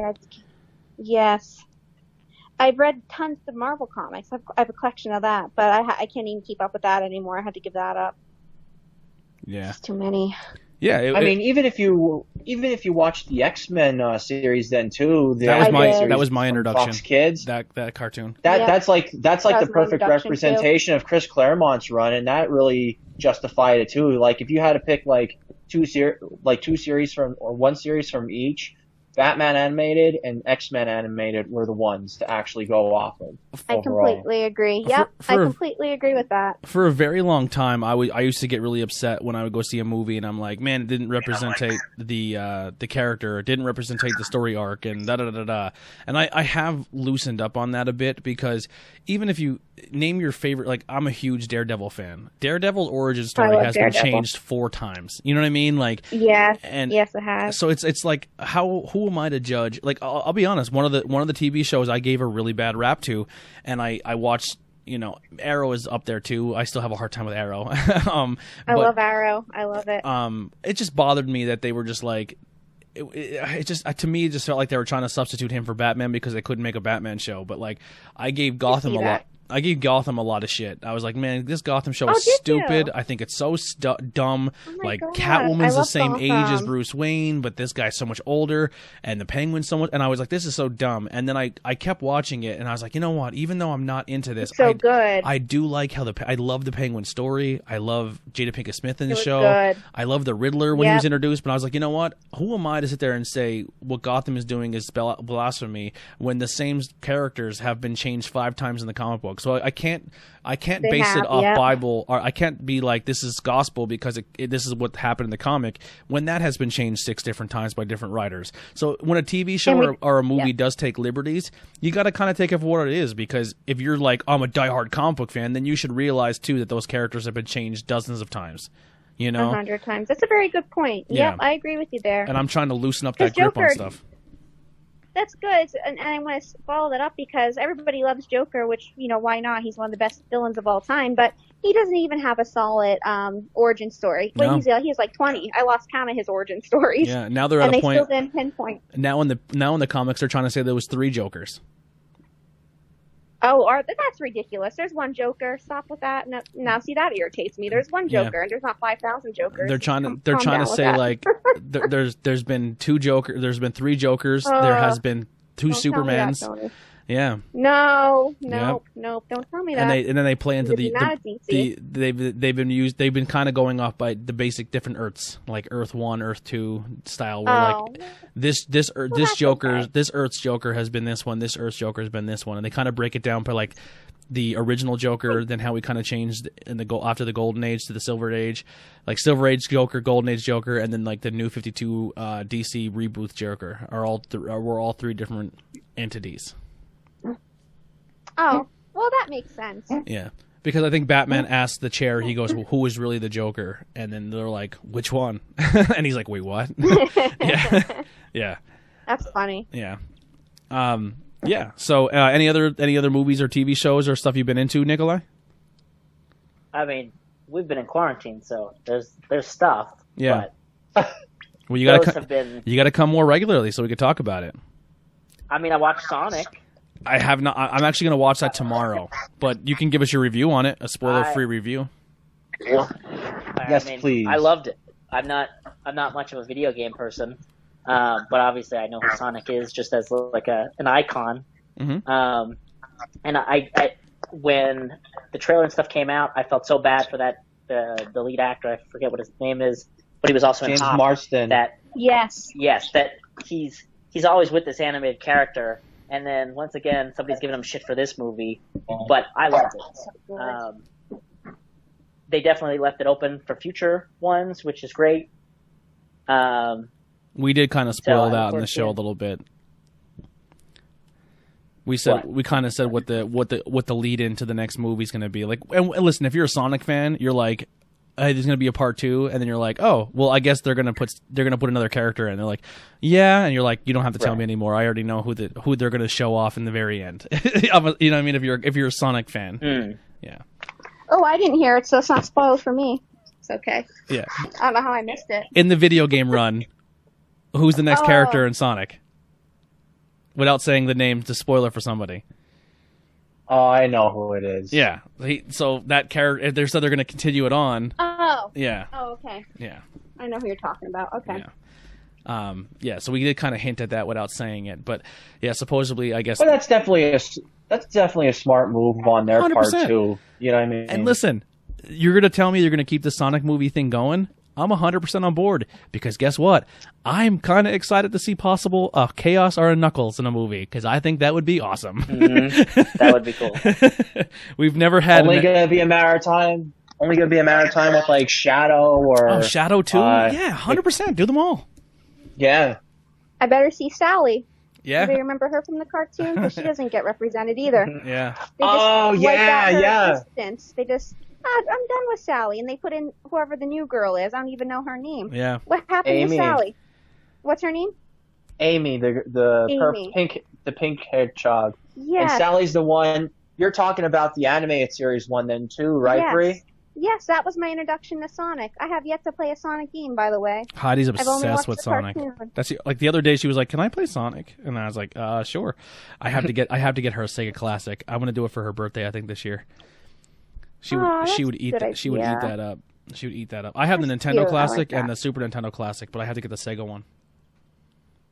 Yes. I've read tons of Marvel comics. I have a collection of that, but I can't even keep up with that anymore. I had to give that up. Yeah. It's too many. Yeah, I mean, even if you watch the X-Men series, then too, that was my introduction. Fox Kids, that cartoon. That's like the perfect representation of Chris Claremont's run, and that really justified it too. Like if you had to pick like two series from or one series from each Batman animated and X-Men animated were the ones to actually go off of. I completely agree. Yep, I completely agree with that. For a very long time, I used to get really upset when I would go see a movie and I'm like, man, it didn't represent the character, it didn't represent the story arc, and da-da-da-da. And I have loosened up on that a bit, because even if you name your favorite, like, I'm a huge Daredevil fan. Daredevil's origin story has been changed 4 times. You know what I mean? Like, yes, yes, it has. So it's like, who am I to judge? Like, I'll be honest, one of the TV shows I gave a really bad rap to, and I watched, you know, Arrow is up there too. I still have a hard time with Arrow. I love Arrow. I love it. It just bothered me that they were just like, it just, to me, it just felt like they were trying to substitute him for Batman because they couldn't make a Batman show. But like, I gave Gotham a lot. I gave Gotham a lot of shit. I was like, man, this Gotham show is stupid. I think it's so dumb. Like, God. Catwoman's the same age as Bruce Wayne, but this guy's so much older, and the Penguin's so much. And I was like, this is so dumb. And then I kept watching it, and I was like, you know what? Even though I'm not into this, good. I do like how I love the Penguin story. I love Jada Pinkett Smith in the show. Good. I love the Riddler when he was introduced. But I was like, you know what? Who am I to sit there and say what Gotham is doing is blasphemy when the same characters have been changed 5 times in the comic book? So I can't base it off Bible, or I can't be like, this is gospel because this is what happened in the comic, when that has been changed 6 different times by different writers. So when a TV show or a movie does take liberties, you got to kind of take it for what it is, because if you're like, I'm a diehard comic book fan, then you should realize too that those characters have been changed dozens of times. You know, 100 times. That's a very good point. Yeah. Yep, I agree with you there. And I'm trying to loosen up that grip on stuff. That's good, and I want to follow that up because everybody loves Joker, which, you know, why not? He's one of the best villains of all time, but he doesn't even have a solid origin story. No. He's like 20. I lost count of his origin stories. Yeah, now they're at a point. And they still didn't pinpoint. Now in the comics, they're trying to say there was 3 Jokers. Oh, that's ridiculous. There's one Joker. Stop with that. Now, see, that irritates me. There's one Joker, and there's not 5,000 Jokers. They're trying to say like there's been 2 Jokers. There's been 3 Jokers. There has been 2 Supermans. Yeah. No. Don't tell me that. And then they play into they've been kind of going off by the basic different Earths, like Earth 1, Earth 2 style, where like this Earth's Joker has been this one, this Earth's Joker has been this one, and they kind of break it down per like the original Joker, then how we kind of changed after the Golden Age to the Silver Age, like Silver Age Joker, Golden Age Joker, and then like the new 52 DC reboot Joker we're all 3 different entities. Oh, well, that makes sense. Yeah, because I think Batman asked the chair, he goes, well, who is really the Joker? And then they're like, which one? And he's like, wait, what? Yeah. That's funny. Yeah. Yeah. So any other movies or TV shows or stuff you've been into, Nikolai? I mean, we've been in quarantine, so there's stuff. Yeah. But well, you gotta come more regularly so we could talk about it. I mean, I watched Sonic. I have not. I'm actually going to watch that tomorrow, but you can give us your review on it, a spoiler-free review. Yes, please. I loved it. I'm not much of a video game person, but obviously I know who Sonic is just as like an icon. Mm-hmm. And I when the trailer and stuff came out, I felt so bad for the lead actor. I forget what his name is, but he was also James in Hop. Marsden. Yes, that he's always with this animated character. And then, once again, somebody's giving him shit for this movie, but I loved it. They definitely left it open for future ones, which is great. We did kind of spoil that in the show a little bit. We kind of said what the lead into the next movie is going to be. Like, and listen, if you're a Sonic fan, you're like, hey, there's going to be a part 2, and then you're like, oh, well, I guess they're going to put another character in. They're like, yeah, and you're like, you don't have to tell me anymore. I already know who they're going to show off in the very end. You know what I mean? If you're a Sonic fan, yeah. Oh, I didn't hear it, so it's not spoiled for me. It's okay. Yeah. I don't know how I missed it. In the video game run, who's the next character in Sonic? Without saying the name, to spoiler for somebody. Oh, I know who it is. Yeah. So that character, they're going to continue it on. Oh. Yeah. Oh, okay. Yeah. I know who you're talking about. Okay. Yeah. Yeah. So we did kind of hint at that without saying it, but yeah, supposedly, I guess. But that's definitely a smart move on their 100%. part too. You know what I mean? And listen, you're going to tell me you're going to keep the Sonic movie thing going? I'm 100% on board because guess what? I'm kind of excited to see possible Chaos or a Knuckles in a movie because I think that would be awesome. That would be cool. We've never had Only gonna be a maritime. Only gonna be a maritime with like Shadow or Shadow too. Yeah, 100%. Do them all. Yeah. I better see Sally. Yeah. Do you remember her from the cartoon? Because she doesn't get represented either. Yeah. They just wipe out her existence. They just, I'm done with Sally, and they put in whoever the new girl is. I don't even know her name. Yeah. What happened Amy. to Sally? What's her name? Amy, the pink haired child. Yes. And Sally's the one. You're talking about the animated series one then too, right, Yes. Bree? Yes, that was my introduction to Sonic. I have yet to play a Sonic game, by the way. Heidi's I've only obsessed watched with the Sonic. cartoon. That's like the other day she was like, "Can I play Sonic?" And I was like, "Sure." I have to get her a Sega Classic. I'm gonna do it for her birthday. I think this year. She would eat that. She would eat that up. She would eat that up. I have the Nintendo cute. Classic I like and the Super Nintendo Classic, but I have to get the Sega one.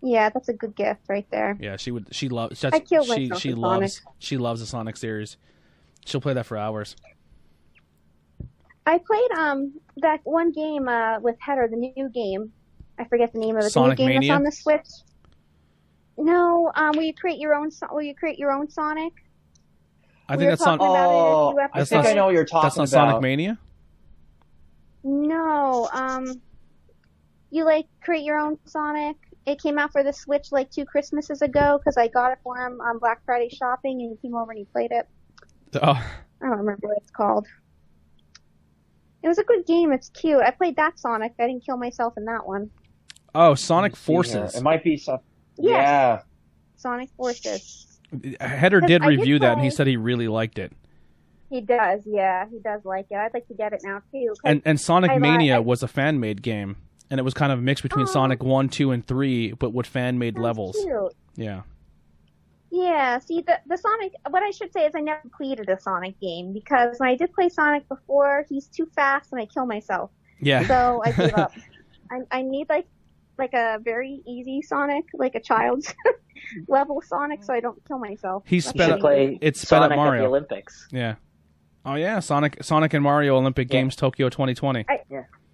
Yeah, that's a good gift right there. Yeah, she would. She loves. I killed myself She with loves. Sonic. She loves the Sonic series. She'll play that for hours. I played that one game with Heather, the new game. I forget the name of it. Sonic the new game Mania? that's on the Switch. No, will you create your own? Will you create your own Sonic? I We think were that's Sonic. talking about it a Oh, few I episodes think I know what you're talking That's not about. Sonic Mania. No, you like create your own Sonic. It came out for the Switch like 2 Christmases ago because I got it for him on Black Friday shopping, and he came over and he played it. Oh, I don't remember what it's called. It was a good game. It's cute. I played that Sonic. I didn't kill myself in that one. oh, Sonic Yeah, Forces. it might be some. Yes. Yeah. Sonic Forces. Header did I did review that, and he play- said he really liked it. He does, yeah. He does like it. I'd like to get it now, too. 'cause And Sonic I Mania like- was a fan-made game, and it was kind of a mix between Oh. Sonic 1, 2, and 3, but with fan-made that's levels. cute. Yeah. Yeah, see, the Sonic, what I should say is I never completed a Sonic game, because when I did play Sonic before, he's too fast and I kill myself. Yeah. So I gave up. I need, like a very easy Sonic, like a child's level Sonic, so I don't kill myself. He That's sped You should up- what I play It's sped up Sonic at the Mario. Olympics. Yeah. Oh, yeah, Sonic and Mario Olympic Yeah. Games Tokyo 2020.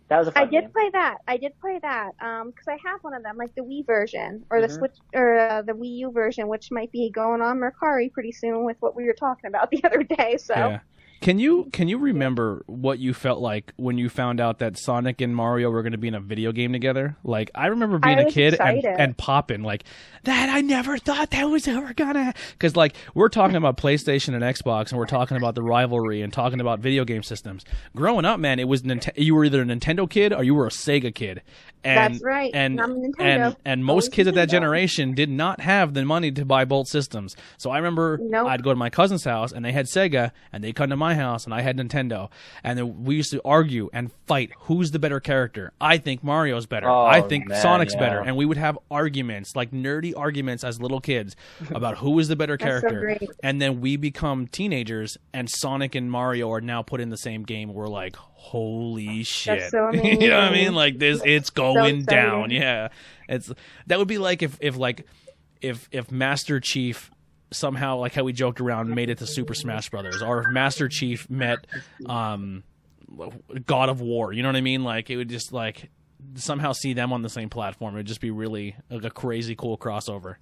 That was a fun I did game. play that. Because I have one of them, like the Wii version or the Mhm. Switch or the Wii U version, which might be going on Mercari pretty soon with what we were talking about the other day. So Yeah. Can you remember what you felt like when you found out that Sonic and Mario were going to be in a video game together? Like, I remember being I a was kid excited. and popping like that. I never thought that was ever gonna. Because like we're talking about PlayStation and Xbox, and we're talking about the rivalry and talking about video game systems. Growing up, man, it was you were either a Nintendo kid or you were a Sega kid. And, That's right. And I'm a Nintendo. and most Always kids of that Nintendo. generation did not have the money to buy both systems. So I remember Nope. I'd go to my cousin's house and they had Sega, and they'd come to my house and I had Nintendo, and then we used to argue and fight who's the better character. I think Mario's better. Oh, I think man, Sonic's yeah. better, and we would have arguments, like nerdy arguments as little kids about who is the better That's so character. great. And then we become teenagers, and Sonic and Mario are now put in the same game. We're like, holy shit! so You know what I amazing. mean? Like this, it's going exciting. down. Yeah, it's that would be like if Master Chief somehow, like how we joked around, made it to Super Smash Brothers, or if Master Chief met God of War. You know what I mean? Like it would just like somehow see them on the same platform. It would just be really like a crazy cool crossover.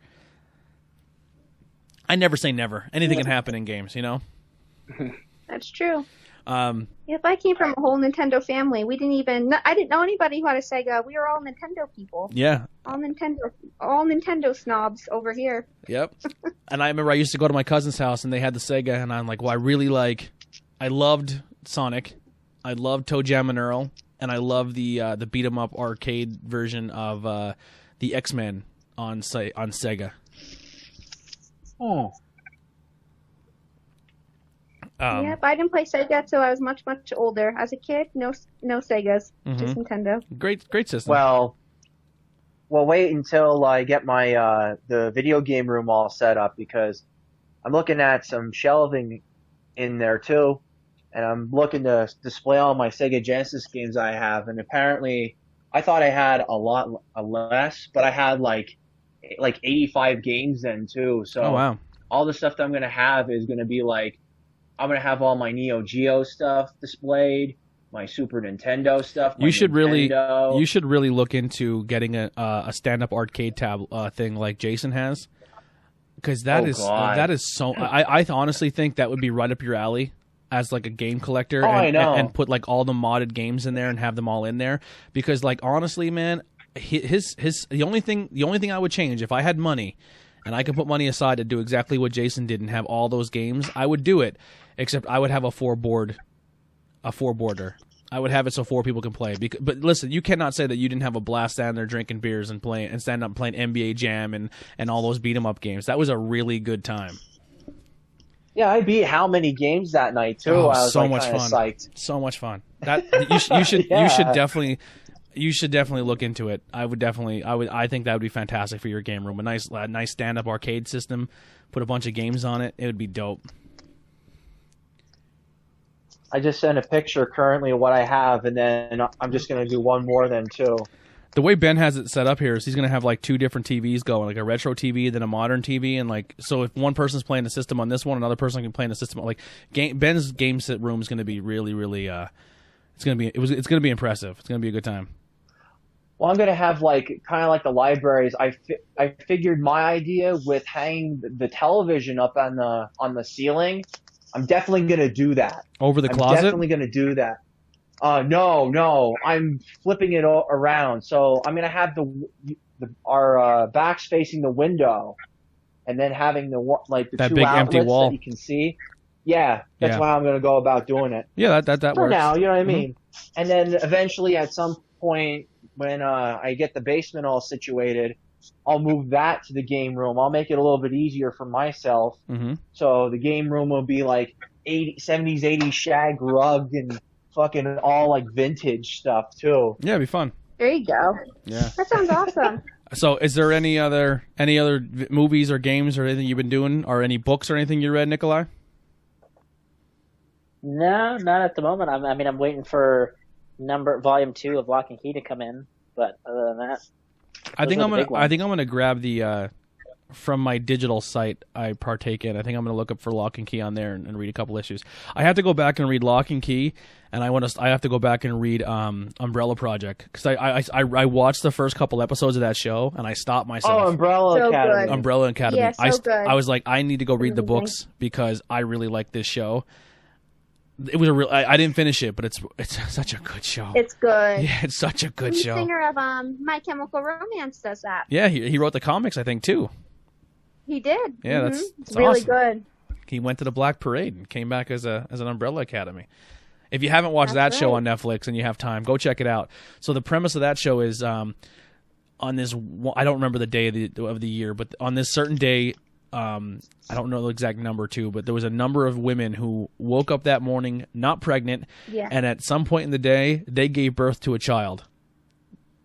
I never say never. Anything can happen in games, you know? That's true. Um, If I came from a whole Nintendo family, I didn't know anybody who had a Sega. We were all Nintendo people. yeah. All Nintendo snobs over here. Yep. And I remember I used to go to my cousin's house and they had the Sega, and I'm like, well, I loved Sonic. I loved Toe Jam and Earl, and I loved the beat 'em up arcade version of the X-Men on Sega. Oh. Yep, I didn't play Sega till I was much, much older. As a kid, no Segas, just Nintendo. Great system. Well, wait until I get my the video game room all set up, because I'm looking at some shelving in there too, and I'm looking to display all my Sega Genesis games I have. And apparently, I thought I had a lot less, but I had like 85 games then too. So Oh wow. all the stuff that I'm gonna have is gonna be like, I'm gonna have all my Neo Geo stuff displayed. my Super Nintendo stuff. You should really look into getting a stand-up arcade tab thing like Jason has, because that is so. I honestly think that would be right up your alley as like a game collector. I know. And put like all the modded games in there and have them all in there, because like honestly, man, the only thing I would change if I had money and I could put money aside to do exactly what Jason did and have all those games, I would do it. Except I would have a four-border. I would have it so 4 people can play. But listen, you cannot say that you didn't have a blast standing there drinking beers and stand up playing NBA Jam and all those beat 'em up games. That was a really good time. Yeah, I beat how many games that night too. Oh, I was so like, much kinda fun. psyched. So much fun. That you should Yeah. you should definitely look into it. I think that would be fantastic for your game room. A nice stand up arcade system. Put a bunch of games on it. It would be dope. I just sent a picture currently of what I have, and then I'm just going to do one more then too. The way Ben has it set up here is he's going to have like 2 different TVs going, like a retro TV, then a modern TV, and like so if one person's playing the system on this one, another person can play in the system. Like Ben's game set room is going to be really, really. It's going to be impressive. It's going to be a good time. Well, I'm going to have like kind of like the libraries. I figured my idea with hanging the television up on the ceiling. I'm definitely going to do that. Over the closet? I'm definitely going to do that. No. I'm flipping it around. So I'm going to have our backs facing the window, and then having the that 2 big outlets empty wall that you can see. Yeah, that's Yeah. how I'm going to go about doing it. Yeah, that For works. now, you know what I mean? And then eventually at some point when I get the basement all situated, I'll move that to the game room. I'll make it a little bit easier for myself. Mm-hmm. So the game room will be like 70s, 80s shag rug and fucking all like vintage stuff too. Yeah, it'd be fun. There you go. Yeah. That sounds awesome. So, is there any other movies or games or anything you've been doing, or any books or anything you read, Nikolai? No, not at the moment. I'm waiting for volume 2 of Lock and Key to come in, but other than that, I think I'm big gonna grab the from my digital site I partake in. I think I'm gonna look up for Lock and Key on there and read a couple issues. I have to go back and read Lock and Key, and I have to go back and read Umbrella Project, because I watched the first couple episodes of that show and I stopped myself. Oh, Umbrella Academy. Umbrella Academy. Yeah, so good. I was like, I need to go read the books because I really like this show. It was I didn't finish it, but it's such a good show. It's good. Yeah, it's such a good The show. singer of My Chemical Romance does that. Yeah, he wrote the comics, I think, too. He did. Yeah, Mhm. that's It's really awesome. good. He went to the Black Parade and came back as an Umbrella Academy. If you haven't watched That's that show right. on Netflix and you have time, go check it out. So the premise of that show is on this, I don't remember the day of the year, but on this certain day, I don't know the exact number too, but there was a number of women who woke up that morning not pregnant, Yeah. and at some point in the day, they gave birth to a child.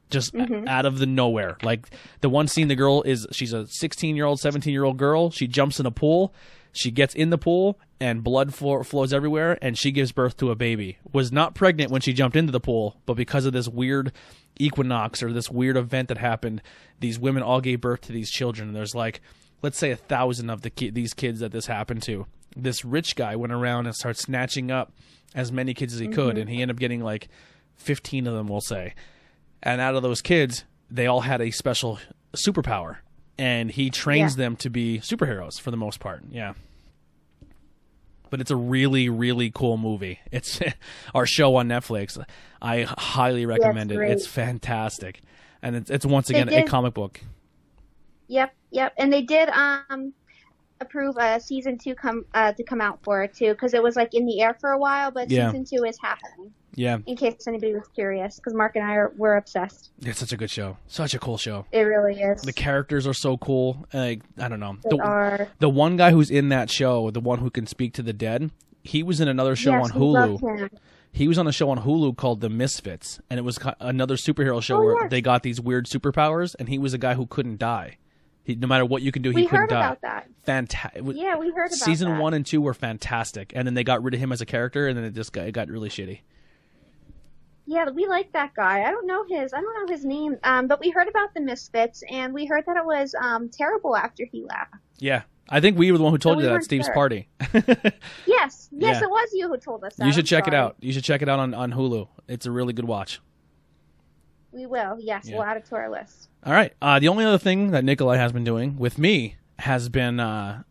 Just out of the nowhere. Like the one scene, the girl she's a 16-year-old, 17-year-old girl. She jumps in a pool. She gets in the pool and blood flows everywhere, and she gives birth to a baby. Was not pregnant when she jumped into the pool, but because of this weird equinox or this weird event that happened, these women all gave birth to these children. And there's like, let's say 1,000 of these kids that this happened to. This rich guy went around and started snatching up as many kids as he could, and he ended up getting like 15 of them, we'll say. And out of those kids, they all had a special superpower. And he trains them to be superheroes for the most part. Yeah. But it's a really, really cool movie. It's our show on Netflix. I highly recommend it. great. It's fantastic. And it's once again a comic book. Yep. And they did approve a season 2 to come out for it too, because it was like in the air for a while, but season 2 is happening. Yeah. In case anybody was curious, because Mark and I were obsessed. It's such a good show. Such a cool show. It really is. The characters are so cool. Like, I don't know. They are. The one guy who's in that show, the one who can speak to the dead, he was in another show on we Hulu. love him. He was on a show on Hulu called The Misfits, and it was another superhero show where they got these weird superpowers, and he was a guy who couldn't die. No matter what you can do, he couldn't die. We heard about that. Fantastic. Yeah, we heard about Season that. 1 and 2 were fantastic, and then they got rid of him as a character, and then it got really shitty. Yeah, we like that guy. I don't know his name, but we heard about the Misfits, and we heard that it was terrible after he left. Yeah, I think we were the one who told we you that at weren't Steve's sure. party. Yes, Yeah. it was you who told us that. You should I'm check it sorry. out. You should check it out on Hulu. It's a really good watch. We will. Yes, Yeah. we'll add it to our list. All right. The only other thing that Nikolai has been doing with me has been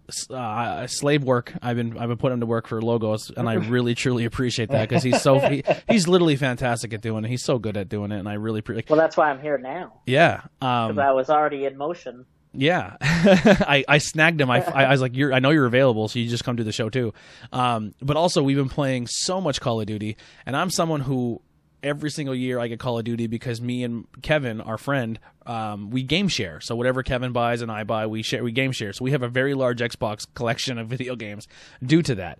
slave work. I've been putting him to work for logos, and I really truly appreciate that because he's literally fantastic at doing it. He's so good at doing it, and I really Well, that's why I'm here now. yeah. Because I was already in motion. Yeah, I snagged him. I was like, I know you're available, so you just come do the show too. But also, we've been playing so much Call of Duty, and I'm someone who every single year I get Call of Duty because me and Kevin, our friend, we game share. So whatever Kevin buys and I buy, we game share. So we have a very large Xbox collection of video games due to that.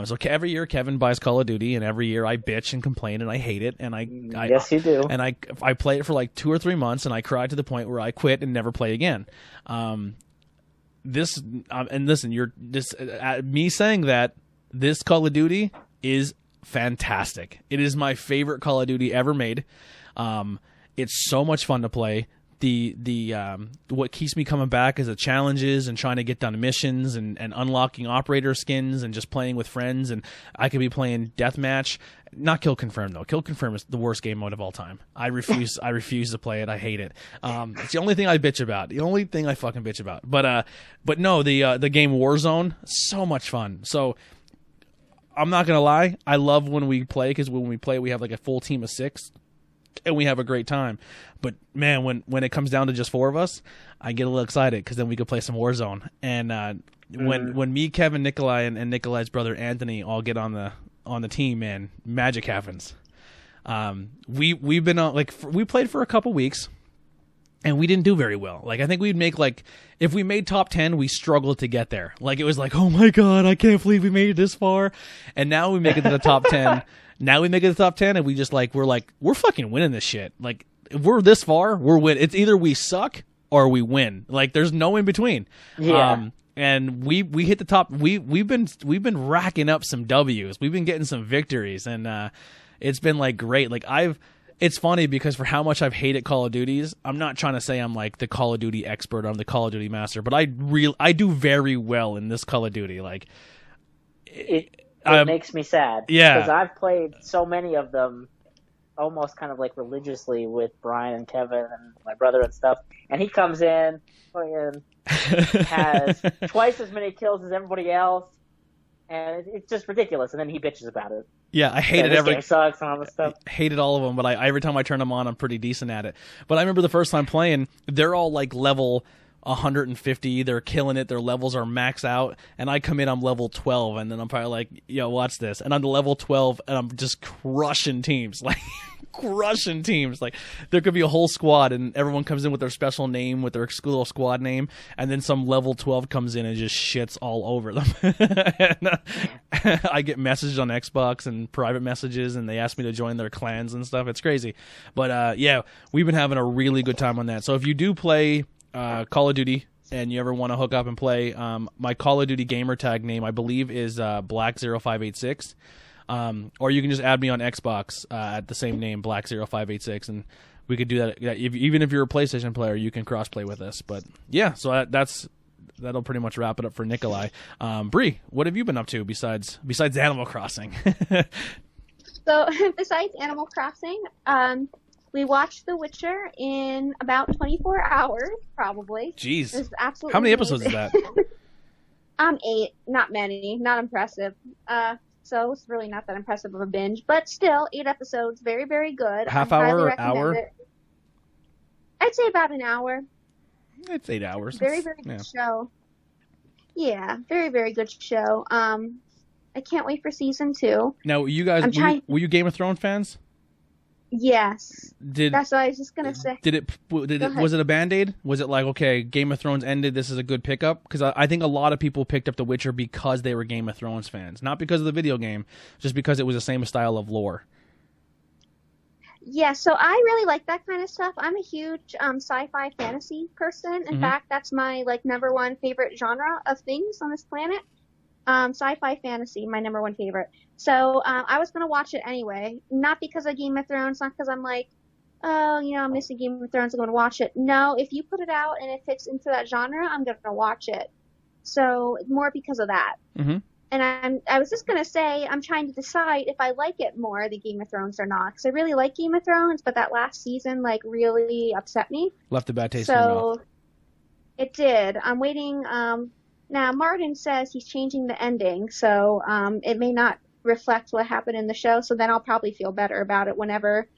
So every year Kevin buys Call of Duty, and every year I bitch and complain and I hate it. And I Yes, you do. And I play it for like 2 or 3 months, and I cried to the point where I quit and never play again. And listen, me saying that this Call of Duty is fantastic. It is my favorite Call of Duty ever made. It's so much fun to play. What keeps me coming back is the challenges and trying to get done missions and unlocking operator skins and just playing with friends. And I could be playing deathmatch, not Kill Confirm though. Kill Confirm is the worst game mode of all time. I refuse to play it. I hate it. It's the only thing I bitch about. The only thing I fucking bitch about. But no, the game Warzone, so much fun. So I'm not gonna lie, I love when we play because when we play, we have like a full team of 6, and we have a great time. But man, when it comes down to just 4 of us, I get a little excited because then we could play some Warzone. And when me, Kevin, Nikolai, and Nikolai's brother Anthony all get on the team, man, magic happens. We've been on we played for a couple weeks. And we didn't do very well. Like, I think we'd make, if we made top 10, we struggled to get there. Like, it was like, oh my God, I can't believe we made it this far. And now we make it to the top 10. Now we make it to the top 10, and we're fucking winning this shit. Like, if we're this far, we're winning. It's either we suck or we win. Like, there's no in between. Yeah. And we hit the top. We've been racking up some W's. We've been getting some victories, and it's been, great. It's funny because for how much I've hated Call of Duties, I'm not trying to say I'm like the Call of Duty expert, I'm the Call of Duty master, but I do very well in this Call of Duty. It makes me sad. Yeah. Because I've played so many of them almost kind of religiously with Brian and Kevin and my brother and stuff. And he comes in and has twice as many kills as everybody else. And it's just ridiculous. And then he bitches about it. Yeah, I hated this game sucks and all this stuff. Hated all of them, but every time I turn them on, I'm pretty decent at it. But I remember the first time playing, they're all level 150. They're killing it. Their levels are max out, and I come in, I'm level 12, and then I'm probably like, yo, watch this. And I'm level 12, and I'm just crushing teams. Crushing teams. There could be a whole squad, and everyone comes in with their special name, with their little squad name, and then some level 12 comes in and just shits all over them. And, I get messages on Xbox and private messages, and they ask me to join their clans and stuff. It's crazy. But yeah, we've been having a really good time on that. So if you do play Call of Duty and you ever want to hook up and play, my Call of Duty gamer tag name, I believe, is Black0586. Or you can just add me on Xbox at the same name, Black0586, and we could do that. Even if you're a PlayStation player, you can cross-play with us. But yeah, so that'll pretty much wrap it up for Nikolai. Bree, what have you been up to besides Animal Crossing? So besides Animal Crossing, we watched The Witcher in about 24 hours, probably. Jeez. It was absolutely How many amazing. episodes is that? 8. Not many. Not impressive. So it's really not that impressive of a binge, but still, 8 episodes, very, very good. Half I hour, highly recommend hour? it. I'd say about an hour. It's 8 hours. Very, very good show. Yeah, very, very good show. I can't wait for season 2. Now, you guys, were you Game of Thrones fans? Yes. That's what I was just gonna say. Was it a Band-Aid? Was it okay, Game of Thrones ended, this is a good pickup? Because I think a lot of people picked up The Witcher because they were Game of Thrones fans. Not because of the video game, just because it was the same style of lore. Yeah, so I really like that kind of stuff. I'm a huge sci-fi fantasy person. In fact, that's my number one favorite genre of things on this planet. Sci-fi fantasy, my number one favorite. So I was going to watch it anyway, not because of Game of Thrones, not because I'm I'm missing Game of Thrones, I'm going to watch it. No, if you put it out and it fits into that genre, I'm going to watch it. So more because of that. Mm-hmm. And I was just gonna say I'm trying to decide if I like it more than Game of Thrones or not, because I really like Game of Thrones, but that last season like really upset me. Left a bad taste in your mouth. So it did. I'm waiting. Now Martin says he's changing the ending, so it may not reflect what happened in the show. So then I'll probably feel better about it whenever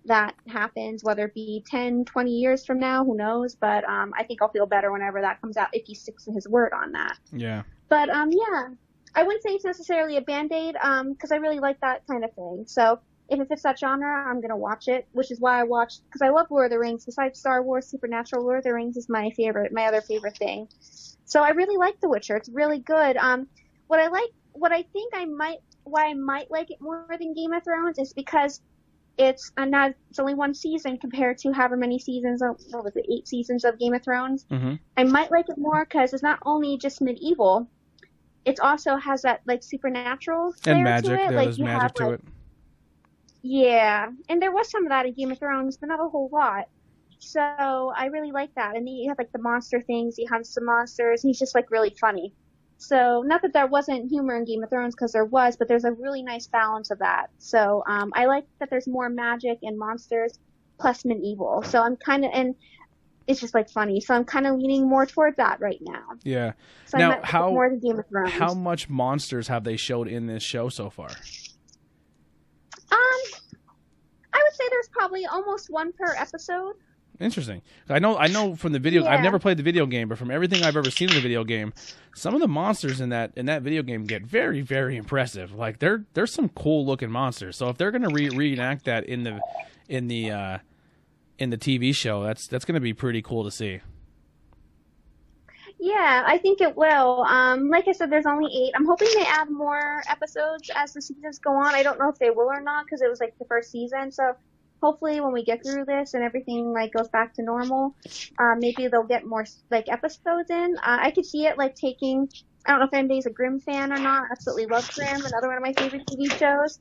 that happens, whether it be 10, 20 years from now, who knows? But I think I'll feel better whenever that comes out if he sticks to his word on that. Yeah. But yeah, I wouldn't say it's necessarily a Band-Aid because I really like that kind of thing. So if it fits that genre, I'm going to watch it, which is why I watched, because I love Lord of the Rings. Besides Star Wars, Supernatural, Lord of the Rings is my other favorite thing. So I really like The Witcher. It's really good. Why I might like it more than Game of Thrones is because it's only one season compared to however many seasons of, 8 seasons of Game of Thrones. Mm-hmm. I might like it more because it's not only just medieval, it also has that like supernatural flair And magic. to it. There's magic to it. Yeah, and there was some of that in Game of Thrones, but not a whole lot. So I really like that. And then you have like the monster things. He hunts the monsters. He's just like really funny. So not that there wasn't humor in Game of Thrones, because there was, but there's a really nice balance of that. So I like that there's more magic and monsters plus medieval. So I'm kind of, and it's just like funny. So I'm kind of leaning more towards that right now. Yeah. So Now, I might like it more than Game of Thrones. How much monsters have they showed in this show so far? I would say there's probably almost one per episode. Interesting. I know from the video. Yeah. I've never played the video game, but from everything I've ever seen in the video game, some of the monsters in that video game get very, very impressive. Like there's some cool looking monsters. So if they're gonna reenact that in the TV show, that's gonna be pretty cool to see. Yeah, I think it will. Like I said, there's only 8. I'm hoping they add more episodes as the seasons go on. I don't know if they will or not because it was like the first season. So hopefully when we get through this and everything like goes back to normal, maybe they'll get more like episodes in. I could see it like taking, I don't know if anybody's a Grimm fan or not. Absolutely love Grimm, another one of my favorite TV shows.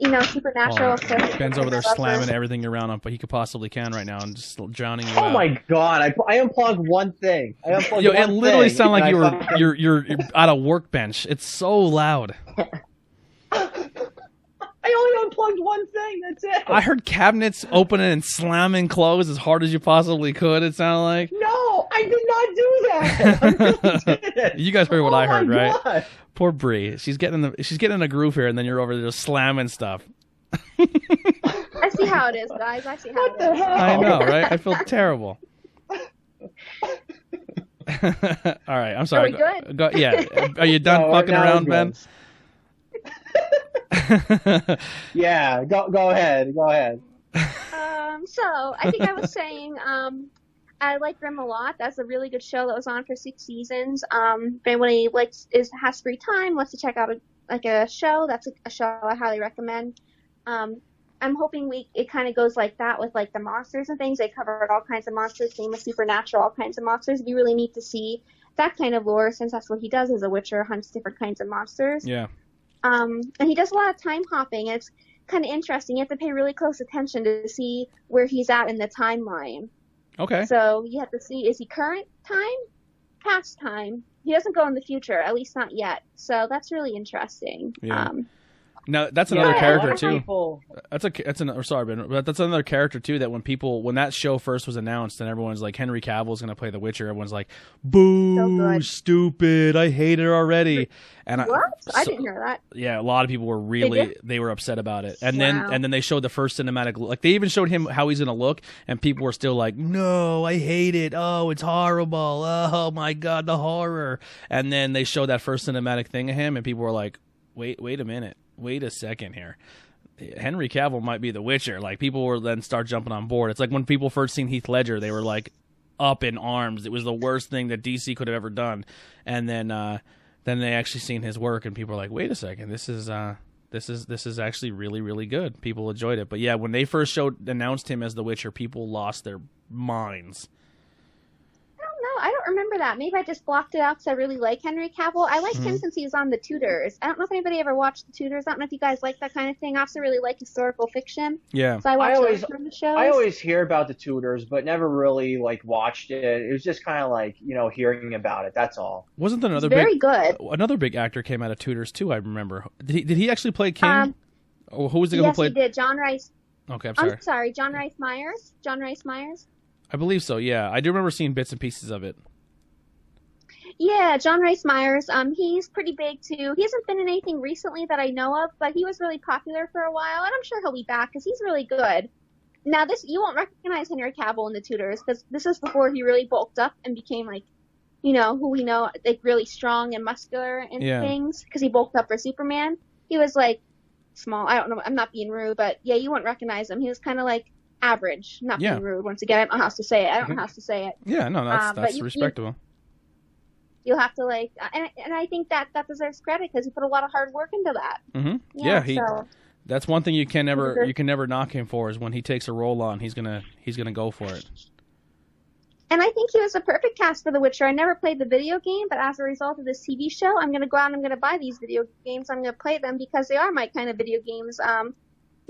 You know, Supernatural. Ben's over there slamming everything around him, but he could possibly can right now and just drowning you out. Oh my god! I unplugged one thing. Yo, it literally sounded like you're at a workbench. It's so loud. I only unplugged one thing. That's it. I heard cabinets opening and slamming closed as hard as you possibly could. It sounded like. No, I did not do that. I really didn't. You guys heard what I heard, right? God. Poor Bree. She's getting in a groove here, and then you're over there just slamming stuff. I see how it is, guys. I see how What it the is. hell? I know, right? I feel terrible. All right, I'm sorry. Are we good? Yeah. Are you done No, fucking now around, we're Ben? Yeah, go ahead. So I think I was saying, I like Grimm a lot. That's a really good show that was on for 6 seasons. If anybody has free time, wants to check out a show, that's a show I highly recommend. I'm hoping it kind of goes like that with like the monsters and things. They covered all kinds of monsters, same with Supernatural, all kinds of monsters. It'd be really neat to see that kind of lore, since that's what he does as a Witcher, hunts different kinds of monsters. Yeah. And he does a lot of time hopping, and it's kind of interesting. You have to pay really close attention to see where he's at in the timeline. Okay. So you have to see, is he current time, past time? He doesn't go in the future, at least not yet. So that's really interesting. Yeah. Now that's another Yeah, character a lot of too. people- Sorry, Ben, but that's another character too. That when that show first was announced and everyone's like Henry Cavill's going to play The Witcher, everyone's like, "Boo, So good. stupid! I hate it already." And What? I didn't hear that. Yeah, a lot of people were they were upset about it. And Wow. then they showed the first cinematic, like they even showed him how he's going to look, and people were still like, "No, I hate it. Oh, it's horrible. Oh my god, the horror." And then they showed that first cinematic thing of him, and people were like, "Wait a minute. Wait a second here. Henry Cavill might be the Witcher." Like people were then start jumping on board. It's like when people first seen Heath Ledger, they were like up in arms. It was the worst thing that DC could have ever done. And then they actually seen his work, and people were like, "Wait a second, this is actually really, really good." People enjoyed it. But yeah, when they first announced him as the Witcher, people lost their minds. I don't remember that. Maybe I just blocked it out because I really like Henry Cavill. I liked him since he was on The Tudors. I don't know if anybody ever watched The Tudors. I don't know if you guys like that kind of thing. I also really like historical fiction. Yeah. So I watched those kind of shows. I always hear about The Tudors, but never really like watched it. It was just kind of like, you know, hearing about it. That's all. Wasn't there very good. Another big actor came out of Tudors too? I remember. Did he actually play King? Or who was the guy who played? Yes, he did. John Rice. Okay, I'm sorry. John Rice Myers. John Rice Myers. I believe so. Yeah, I do remember seeing bits and pieces of it. Yeah, John Rice Myers. He's pretty big too. He hasn't been in anything recently that I know of, but he was really popular for a while, and I'm sure he'll be back because he's really good. Now, you won't recognize Henry Cavill in The Tudors because this was before he really bulked up and became like, you know, who we know, like really strong and muscular and things. Because he bulked up for Superman. He was like small. I don't know. I'm not being rude, but yeah, you wouldn't recognize him. He was kind of like average. Not being rude. Once again, I don't know how to say it. I don't know how to say it. Yeah, no, that's respectable. You'll have to like, and I think that deserves credit because he put a lot of hard work into that. Mm-hmm. Yeah, that's one thing you can never knock him for is when he takes a role on, he's gonna go for it. And I think he was a perfect cast for The Witcher. I never played the video game, but as a result of this TV show, I'm gonna go out and I'm gonna buy these video games. I'm gonna play them because they are my kind of video games.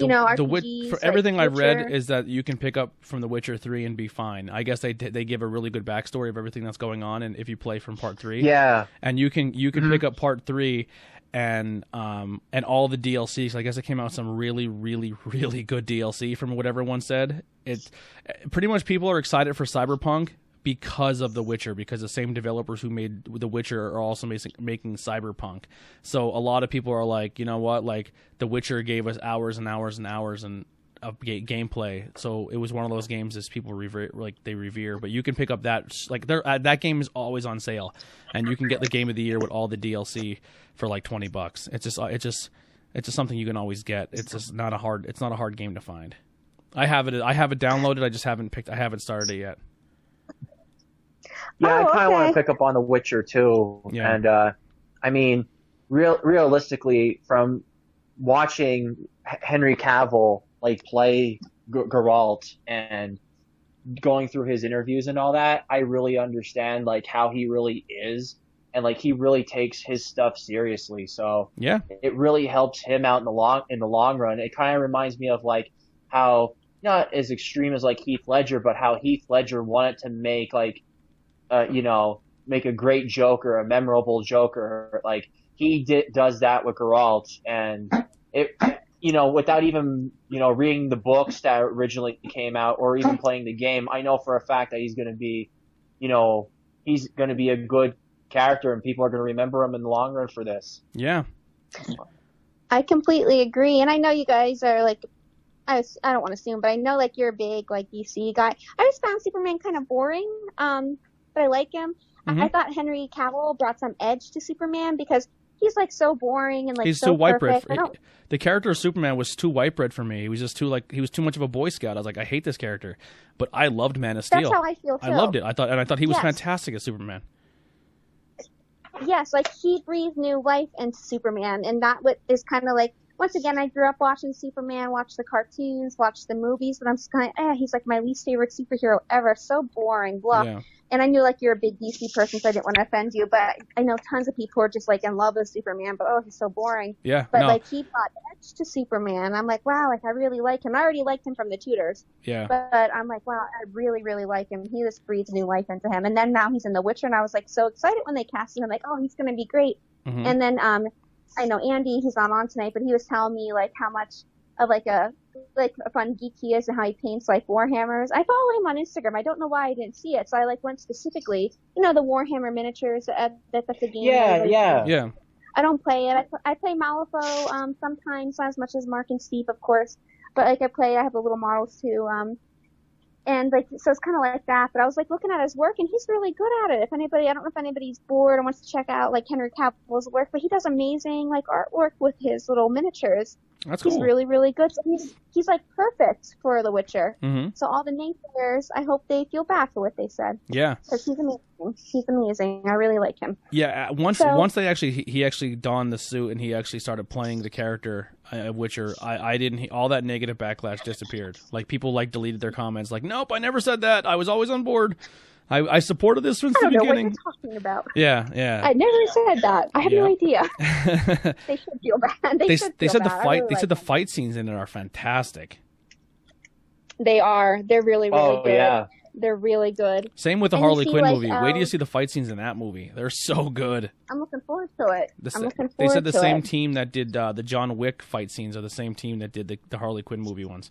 RPGs. For everything I've read is that you can pick up from The Witcher 3 and be fine. I guess they give a really good backstory of everything that's going on, and if you play from Part 3, and you can pick up Part 3 and all the DLC. So I guess it came out with some really, really, really good DLC from what everyone said. It's pretty much people are excited for Cyberpunk because of The Witcher, because the same developers who made The Witcher are also making Cyberpunk. So a lot of people are like, you know what, like The Witcher gave us hours and hours and hours of gameplay. So it was one of those games that people revere. But you can pick up that that game is always on sale, and you can get the game of the year with all the DLC for like $20. It's just something you can always get. It's just not a hard game to find. I have it downloaded. I haven't started it yet. Yeah, I kind of want to pick up on The Witcher too. Yeah. And I mean, realistically, from watching Henry Cavill like play Geralt and going through his interviews and all that, I really understand like how he really is, and like he really takes his stuff seriously. So yeah, it really helps him out in the long run. It kind of reminds me of like how, not as extreme as like Heath Ledger, but how Heath Ledger wanted to make like make a great Joker, a memorable Joker. Like he does that with Geralt, and it, without even, reading the books that originally came out or even playing the game, I know for a fact that he's going to be, he's going to be a good character and people are going to remember him in the long run for this. Yeah. I completely agree. And I know you guys are like, I don't want to assume, but I know like you're a big like DC guy. I just found Superman kind of boring. But I like him. Mm-hmm. I thought Henry Cavill brought some edge to Superman because he's like so boring and like he's so too white bread. The character of Superman was too white bread for me. He was just he was too much of a Boy Scout. I was like, I hate this character. But I loved Man of Steel. That's how I feel too. I loved it. I thought he was fantastic as Superman. Yes, like he breathed new life into Superman, and that is kind of like, once again, I grew up watching Superman, watched the cartoons, watched the movies, but I'm just kind of, he's like my least favorite superhero ever. So boring, blah. Yeah. And I knew like you're a big DC person, so I didn't want to offend you, but I know tons of people are just like in love with Superman, but he's so boring. Yeah. But like he brought edge to Superman. I'm like, wow, like I really like him. I already liked him from the Tudors. Yeah. But I'm like, wow, I really, really like him. He just breathes new life into him. And then now he's in The Witcher, and I was like so excited when they casted him, like, he's gonna be great. Mm-hmm. And then I know Andy, he's not on tonight, but he was telling me like how much of like a fun geek he is and how he paints like Warhammers. I follow him on Instagram. I don't know why I didn't see it, so I like went specifically, the Warhammer miniatures. That's a game. Yeah. I don't play it. I play Malifaux sometimes, not as much as Mark and Steve, of course, but like I have the little models too. And like, so it's kind of like that, but I was like looking at his work and he's really good at it. I don't know if anybody's bored and wants to check out like Henry Cavill's work, but he does amazing like artwork with his little miniatures. That's cool. He's really, really good. So he's like perfect for The Witcher. Mm-hmm. So all the naysayers, I hope they feel bad for what they said. Yeah. Because he's amazing. He's amazing. I really like him. Yeah. Once he actually donned the suit and he actually started playing the character of Witcher, all that negative backlash disappeared. Like people like deleted their comments like, nope, I never said that. I was always on board. I supported this since I the don't know what beginning. you're talking about. Yeah. I never said that. I have no idea. Yeah. They should feel bad. They should They feel said bad. the I fight. really They like said the them. fight scenes in it are fantastic. They are. They're really, really Oh good. yeah. They're really good. Same with the And you Harley see, Quinn like, movie. Wait till you see the fight scenes in that movie. They're so good. I'm looking forward to it. They said the same team that did the John Wick fight scenes are the same team that did the Harley Quinn movie ones.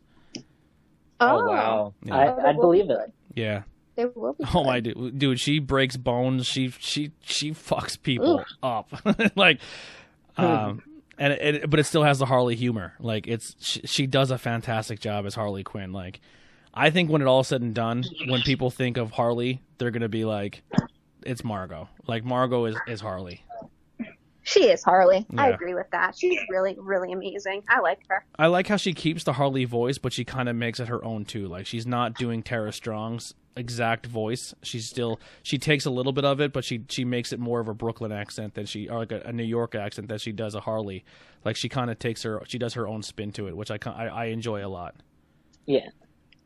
Oh wow. Yeah. I'd believe it. Yeah. They will be Oh good. my dude, she breaks bones. She fucks people up. Like, but it still has the Harley humor. Like she does a fantastic job as Harley Quinn. Like, I think when it all said and done, when people think of Harley, they're gonna be like, it's Margot. Like Margot is Harley. She is Harley. I Yeah. agree with that. She's really, really amazing. I like her. I like how she keeps the Harley voice, but she kind of makes it her own too. Like she's not doing Tara Strong's exact voice. She takes a little bit of it, but she makes it more of a Brooklyn accent than or like a New York accent that she does a Harley. Like she kind of she does her own spin to it, which I enjoy a lot. Yeah.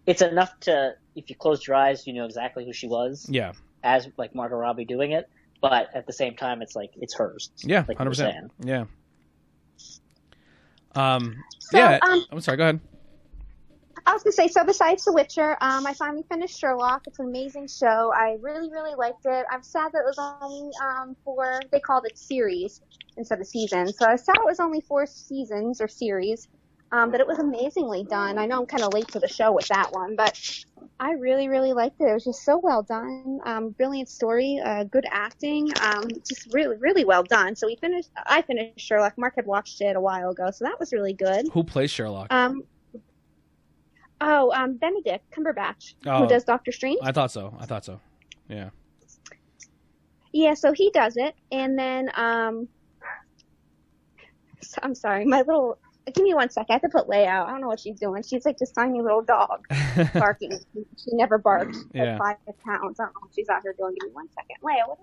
It's enough to, if you closed your eyes, you know exactly who she was. Yeah. As like Margot Robbie doing it, but at the same time, it's like it's hers. Yeah, like you were 100%. saying. Yeah. So, Yeah. I'm sorry. Go ahead. I was gonna say, so besides The Witcher, I finally finished Sherlock. It's an amazing show. I really, really liked it. I'm sad that it was only they called it series instead of seasons. So I was sad it was only 4 seasons or series, but it was amazingly done. I know I'm kind of late to the show with that one, but I really, really liked it. It was just so well done. Brilliant story, good acting, just really, really well done. So I finished Sherlock. Mark had watched it a while ago, so that was really good. Who plays Sherlock? Benedict Cumberbatch, Oh. who does Doctor Strange. I thought so. Yeah. Yeah, so he does it, and then I'm sorry, give me 1 second. I have to put Leia out. I don't know what she's doing. She's like this tiny little dog barking. She never barks Yeah. at 5 pounds. I don't know what she's out here doing. Give me 1 second. Leia, what?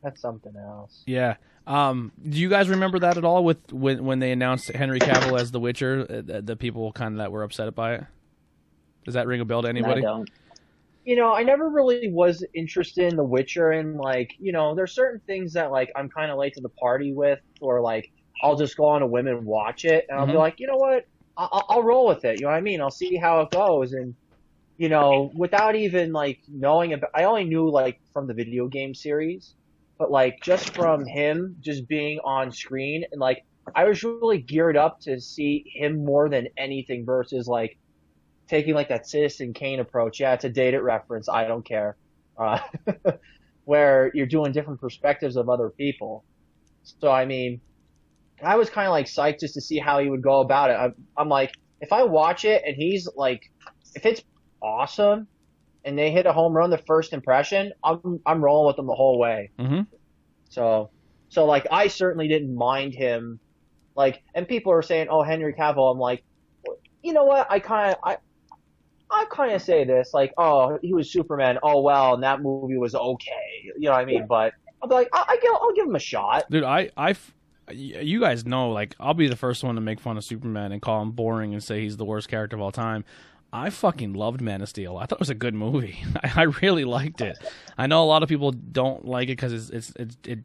That's something else. Yeah. Do you guys remember that at all with when they announced Henry Cavill as The Witcher? The people kind of that were upset by it. Does that ring a bell to anybody? I don't. You know, I never really was interested in The Witcher, and like, you know, there's certain things that like I'm kind of late to the party with, or like I'll just go on a whim and watch it, and I'll be like, you know what, I'll roll with it. You know what I mean? I'll see how it goes, and you know, without even like knowing about, I only knew like from the video game series, but like just from him just being on screen, and like I was really geared up to see him more than anything versus like taking like that Citizen Kane approach. Yeah, it's a dated reference. I don't care. Where you're doing different perspectives of other people. So, I mean, I was kind of like psyched just to see how he would go about it. I'm like, if I watch it and he's like, if it's awesome and they hit a home run the first impression, I'm rolling with them the whole way. Mm-hmm. So like, I certainly didn't mind him. Like, and people are saying, oh, Henry Cavill. I'm like, you know what? I kind of say this, like, oh, he was Superman. Oh, well, and that movie was okay. You know what I mean? But I'll be like, I'll give him a shot. Dude, you guys know, like, I'll be the first one to make fun of Superman and call him boring and say he's the worst character of all time. I fucking loved Man of Steel. I thought it was a good movie. I really liked it. I know a lot of people don't like it because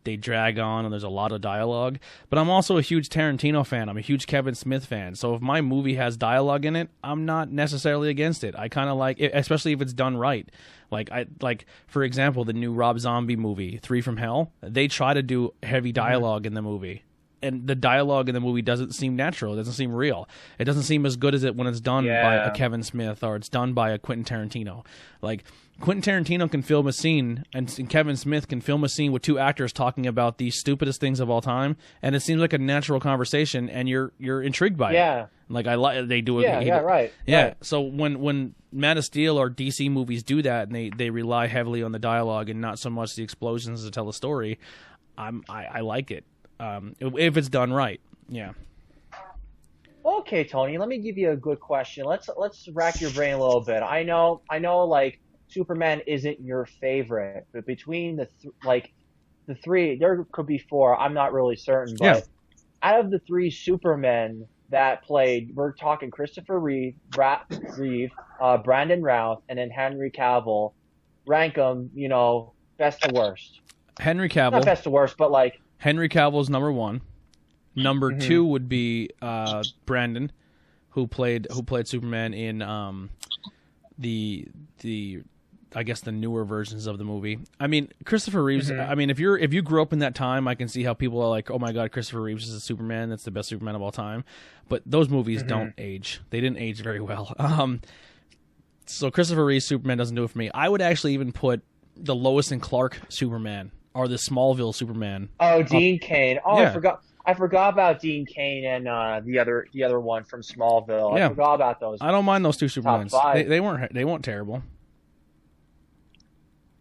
they drag on and there's a lot of dialogue. But I'm also a huge Tarantino fan. I'm a huge Kevin Smith fan. So if my movie has dialogue in it, I'm not necessarily against it. I kind of like it, especially if it's done right. Like for example, the new Rob Zombie movie, 3 from Hell. They try to do heavy dialogue in the movie. And the dialogue in the movie doesn't seem natural. It doesn't seem real. It doesn't seem as good as it when it's done by a Kevin Smith or it's done by a Quentin Tarantino. Like, Quentin Tarantino can film a scene, and Kevin Smith can film a scene with 2 actors talking about the stupidest things of all time, and it seems like a natural conversation, and you're intrigued by it. Like, they do it. Right. So when Man of Steel or DC movies do that, and they rely heavily on the dialogue and not so much the explosions to tell a story, I like it. If it's done right, yeah. Okay, Tony, let me give you a good question. Let's rack your brain a little bit. I know, like Superman isn't your favorite, but between the 3, there could be 4. I'm not really certain, but out of the 3 Supermen that played, we're talking Christopher Reeve, Brandon Routh, and then Henry Cavill. rank them, best to worst. Henry Not Cavill. best to worst, but like Henry Cavill's number one. Number Mm-hmm. two would be Brandon, who played Superman in the I guess the newer versions of the movie. I mean, Christopher Reeves. Mm-hmm. I mean, if you grew up in that time, I can see how people are like, "Oh my God, Christopher Reeves is a Superman. That's the best Superman of all time." But those movies Mm-hmm. don't age. They didn't age very well. So Christopher Reeve's Superman doesn't do it for me. I would actually even put the Lois and Clark Superman or the Smallville Superman. Oh, Dean Cain. Oh, Yeah. I forgot about Dean Cain and the other one from Smallville. Yeah. I forgot about those. I don't mind those two Supermans. five. They weren't terrible.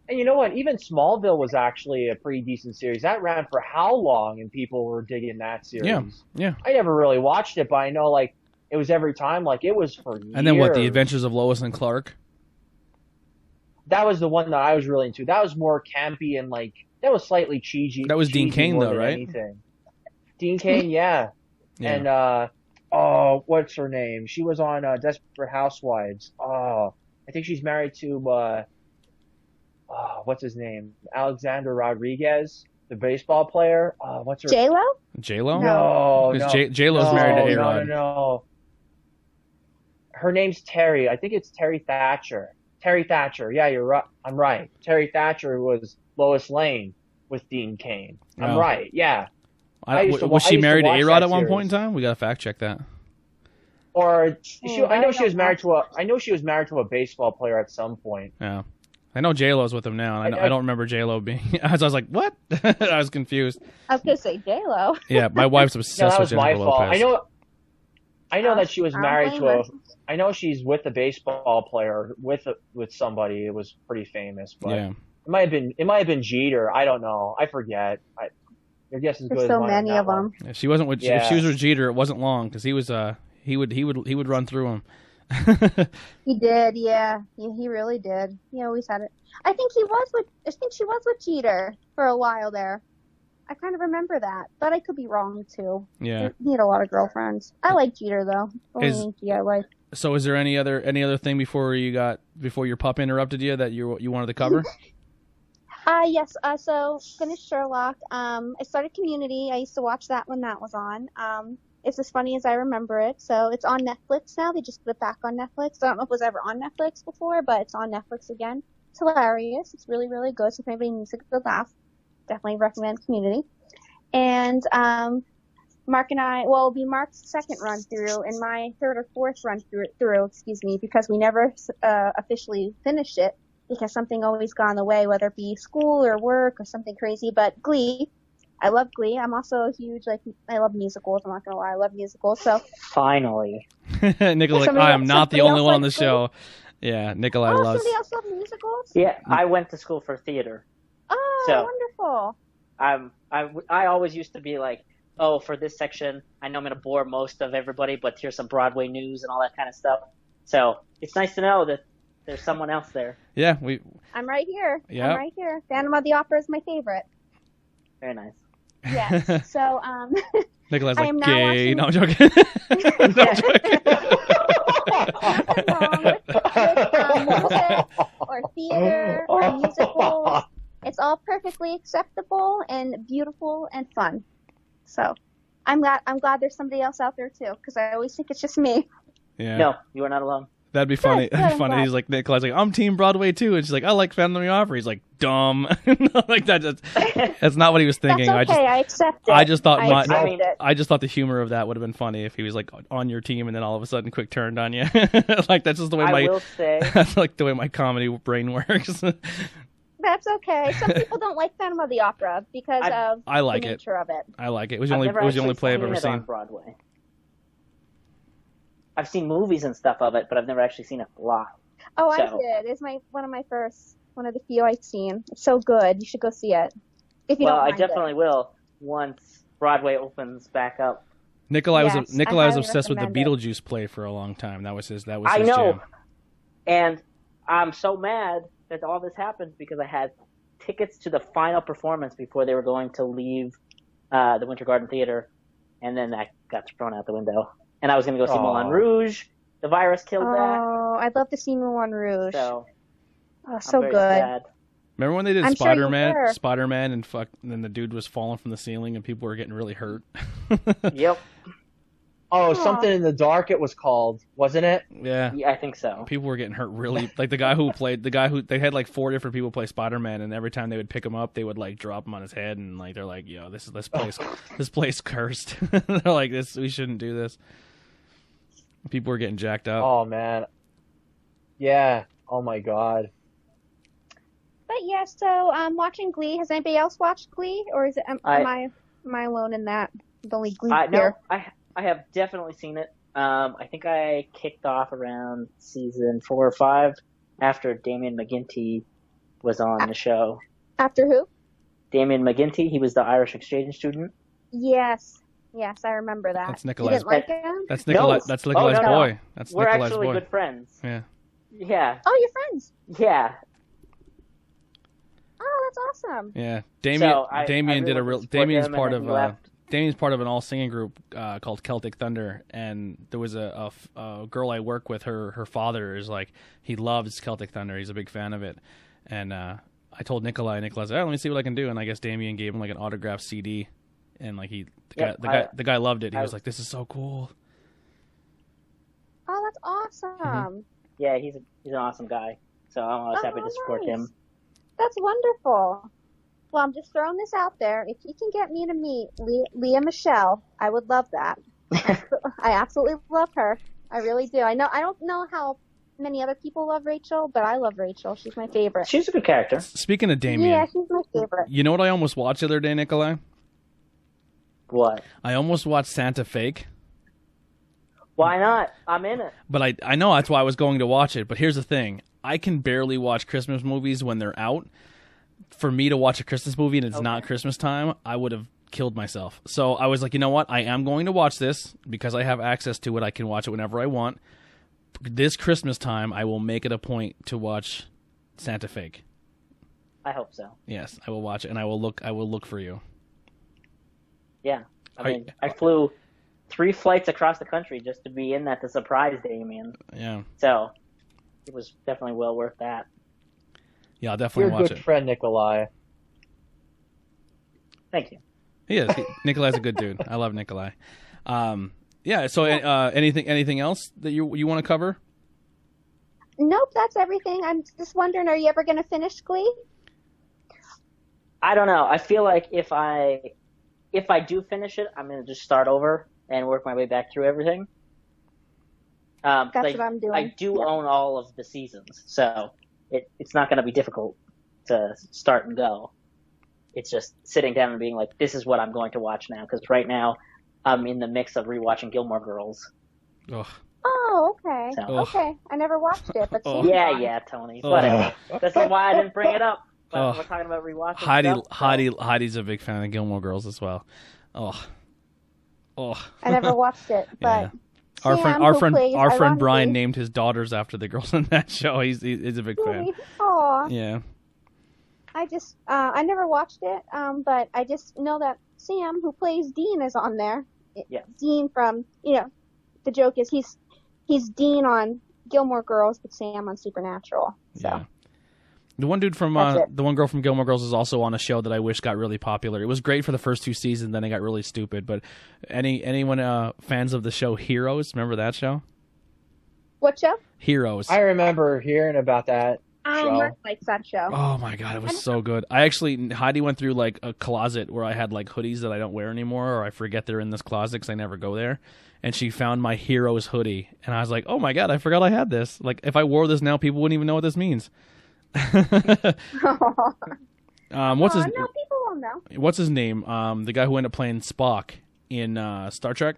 And you know what? Even Smallville was actually a pretty decent series. That ran for how long, and people were digging that series. Yeah. I never really watched it, but I know like it was every time. Like it was for years. And then what? The Adventures of Lois and Clark. That was the one that I was really into. That was more campy and like that was slightly cheesy. That was Dean cheesy Cain, more though, than right? Anything. Dean Cain, yeah. Yeah. And what's her name? She was on Desperate Housewives. Oh, I think she's married to what's his name? Alexander Rodriguez, the baseball player. What's her? J-Lo? J-Lo? No, Because no. J-Lo's married to A-Rod. No. Her name's Terry. I think it's Terry Thatcher. Terry Thatcher. Yeah, you're right. I'm right. Terry Thatcher was Lois Lane with Dean Cain. I'm Oh. right. Yeah. Was she married to A-Rod at one point in time? We gotta fact check that. Or I know she was don't married to a baseball player at some point. Yeah. I know J-Lo's with him now, and I don't remember J-Lo being... I was like, what? I was confused. I was going to say J-Lo. Yeah, my wife's No, obsessed that with was my Jennifer fault. Lopez. I know that she was I don't married blame to her. I know she's with a baseball player with somebody. It was pretty famous, but Yeah. it might have been Jeter. I don't know. I forget. Your guess is good There's as so mine on many that of one. them. If she wasn't with if she was with Jeter, it wasn't long because he was he would run through him. He did, yeah. He really did. He always had it. I think she was with Jeter for a while there. I kind of remember that, but I could be wrong too. Yeah. He had a lot of girlfriends. I like Jeter though. Is- Only Yankee I like. So is there any other thing before your pup interrupted you that you wanted to cover? Yes. So finished Sherlock. I started Community. I used to watch that when that was on. It's as funny as I remember it. So it's on Netflix now. They just put it back on Netflix. I don't know if it was ever on Netflix before, but it's on Netflix again. It's hilarious. It's really, really good. So if anybody needs a good laugh, definitely recommend Community. And Mark and I, well, it'll be Mark's second run through and my third or fourth run through, because we never officially finished it because something always got in the way, whether it be school or work or something crazy. But Glee, I love Glee. I'm also a huge, I love musicals. I'm not going to lie. I love musicals. So Finally. Nicholas, Somebody I am else- not the somebody only else one on the likes Glee? show. Yeah, Nikolai loves. somebody else loves musicals? Yeah, I went to school for theater. Oh, So- wonderful. I always used to be like, oh, for this section, I know I'm going to bore most of everybody, but here's some Broadway news and all that kind of stuff. So it's nice to know that there's someone else there. Yeah, I'm right here. Yep. I'm right here. Phantom of the Opera is my favorite. Very nice. Yes. So, Nikolai's I like am now gay. watching- No, I'm joking. No, I'm joking. nothing wrong with music or theater or musicals. It's all perfectly acceptable and beautiful and fun. So, I'm glad there's somebody else out there too, because I always think it's just me. Yeah. No, you are not alone. That'd be funny. Good, That'd be I'm funny. glad. He's like, Nikolai's like, I'm Team Broadway too, and she's like, I like Phantom of the Opera. He's like, dumb. Like that's not what he was thinking. That's okay. I accept it. I just thought I accept it. I just thought the humor of that would have been funny if he was like on your team and then all of a sudden quick turned on you. Like that's just the way I will say, that's like the way my comedy brain works. That's okay. Some people don't like Phantom of the Opera because of I like the it. nature of it. I like it. It was I've the never only actually play I've seen ever it on seen. Broadway. I've seen movies and stuff of it, but I've never actually seen it live. Oh, I So- did. It's one of the few I've seen. It's so good. You should go see it. If you Well, don't I mind definitely will once Broadway opens back up. Nikolai Yes, was I highly obsessed with the recommend it. Beetlejuice play for a long time. That was his I his know. jam. And I'm so mad that all this happened because I had tickets to the final performance before they were going to leave the Winter Garden Theater, and then that got thrown out the window. And I was going to go see Aw. Moulin Rouge. The virus killed that. Oh, I'd love to see Moulin Rouge. So Oh, so I'm very good. sad. Remember when they did I'm sure you were. Spider-Man, and then the dude was falling from the ceiling and people were getting really hurt. Yep. Oh, Aw. something in the dark. It was called, wasn't it? Yeah. Yeah, I think so. People were getting hurt really. Like they had like 4 different people play Spider-Man, and every time they would pick him up, they would like drop him on his head, and like they're like, "Yo, this place cursed." They're like, we shouldn't do this. People were getting jacked up. Oh man. Yeah. Oh my God. But yeah, so watching Glee. Has anybody else watched Glee, or is it am I alone in that? The only Glee No, here. I have definitely seen it. I think I kicked off around season 4 or 5 after Damien McGinty was on the show. After who? Damien McGinty, he was the Irish exchange student. Yes, I remember that. That's You Nikolai's. didn't like him? That's Nikolai. No. That's Nikolai's no. boy. That's We're Nikolai's actually boy. good friends. Yeah. Yeah. Oh, you're friends. Yeah. Oh, that's awesome. Yeah. Damien's him, part and of then he left. Damien's part of an all singing group called Celtic Thunder, and there was a girl I work with. Her father is like, he loves Celtic Thunder. He's a big fan of it, and I told Nikolai. Nikolai's like, let me see what I can do, and I guess Damien gave him like an autographed CD, and like the guy loved it. He was like, this is so cool. Oh, that's awesome. Yeah, he's an awesome guy. So I'm always happy to support nice. him. That's wonderful. Well, I'm just throwing this out there. If you can get me to meet Leah Michelle, I would love that. I absolutely love her. I really do. I don't know how many other people love Rachel, but I love Rachel. She's my favorite. She's a good character. Speaking of Damien, Yeah, she's my favorite. you know what I almost watched the other day, Nikolai? What? I almost watched Santa Fake. Why not? I'm in it. But I know that's why I was going to watch it. But here's the thing. I can barely watch Christmas movies when they're out. For me to watch a Christmas movie and it's not Christmas time, I would have killed myself. So I was like, you know what? I am going to watch this because I have access to it. I can watch it whenever I want. This Christmas time, I will make it a point to watch Santa Fake. I hope so. Yes, I will watch it, and I will look for you. Yeah. I flew 3 flights across the country just to be in that to surprise Damien. Yeah. So it was definitely well worth that. Yeah, I'll definitely You're a watch good it. friend, Nikolai. Thank you. He is. Nikolai's a good dude. I love Nikolai. Yeah. So, anything else that you want to cover? Nope, that's everything. I'm just wondering, are you ever going to finish Glee? I don't know. I feel like if I do finish it, I'm going to just start over and work my way back through everything. That's what I'm doing. I do own all of the seasons, so it's not going to be difficult to start and go. It's just sitting down and being like, this is what I'm going to watch now, because right now I'm in the mix of rewatching Gilmore Girls. Ugh. Oh, okay. So- Okay. I never watched it, but Oh. Yeah, Tony. Whatever. That's why I didn't bring it up. But we're talking about rewatching stuff. Heidi's a big fan of Gilmore Girls as well. Oh. I never watched it, but Our Sam, friend Brian named his daughters after the girls on that show. He's a big fan. Aw. Yeah. I never watched it, but I just know that Sam, who plays Dean, is on there. Yeah. Dean from, the joke is he's Dean on Gilmore Girls, but Sam on Supernatural. So. Yeah. The one dude from the one girl from Gilmore Girls is also on a show that I wish got really popular. It was great for the first 2 seasons, then it got really stupid. But anyone fans of the show Heroes? Remember that show? What show? Heroes. I remember hearing about that show. Mark likes that show. Oh my god, it was so good. Heidi went through like a closet where I had like hoodies that I don't wear anymore, or I forget they're in this closet because I never go there. And she found my Heroes hoodie, and I was like, oh my god, I forgot I had this. Like if I wore this now, people wouldn't even know what this means. What's his? No, people won't know. What's his name? The guy who ended up playing Spock in Star Trek.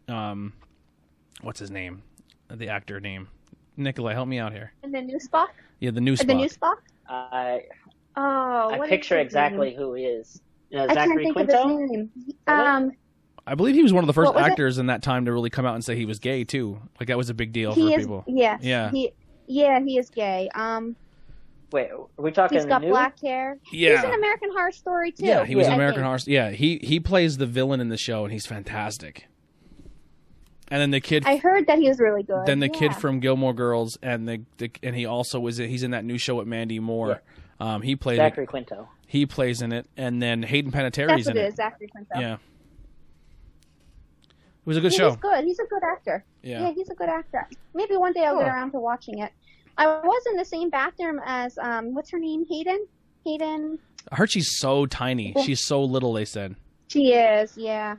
What's his name? The actor name. Nikolai, help me out here. And the new Spock? Yeah, the new Spock. The new Spock? I What picture is his exactly name? who he is. I can't Zachary think Quinto? of his name. I believe he was one of the first What was it? actors in that time to really come out and say he was gay too. Like that was a big deal He for is. people. Yes. Yeah. He is gay. Wait, are we talking He's got new? black hair. Yeah. He's in American Horror Story too. Yeah, he was Yeah. American I Horror. Yeah, he plays the villain in the show, and he's fantastic. And then the kid. I heard that he was really good. Then the kid from Gilmore Girls, and and he also he's in that new show with Mandy Moore. Yeah. He plays Zachary Quinto. He plays in it, and then Hayden Panettiere's That's what in it it. is, Zachary Quinto. Yeah. It was a good show. He's good. He's a good actor. Yeah, he's a good actor. Maybe one day I'll get around to watching it. I was in the same bathroom as what's her name? Hayden. I heard she's so tiny. She's so little. They said she is. Yeah,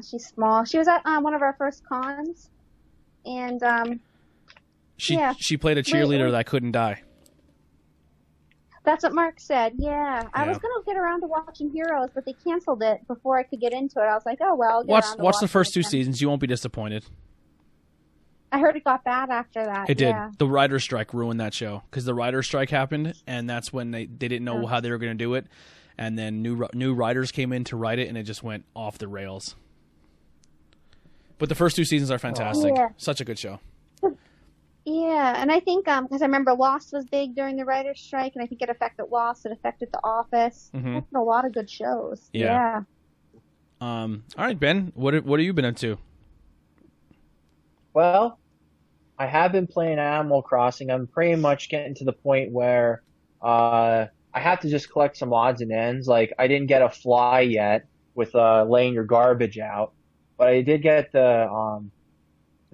she's small. She was at one of our first cons, and she played a cheerleader that couldn't die. That's what Mark said. Yeah. I was gonna get around to watching Heroes, but they canceled it before I could get into it. I was like, oh well. Watch the first 2 seasons. You won't be disappointed. I heard it got bad after that. It did. The writer's strike ruined that show because the writer's strike happened, and that's when they didn't know how they were going to do it, and then new writers came in to write it, and it just went off the rails. But the first 2 seasons are fantastic. Yeah. Such a good show. Yeah, and I think because I remember Lost was big during the writer's strike, and I think it affected Lost. It affected The Office. Mm-hmm. A lot of good shows. Yeah. All right, Ben. What have you been into? Well, I have been playing Animal Crossing. I'm pretty much getting to the point where I have to just collect some odds and ends. Like, I didn't get a fly yet with laying your garbage out, but I did get the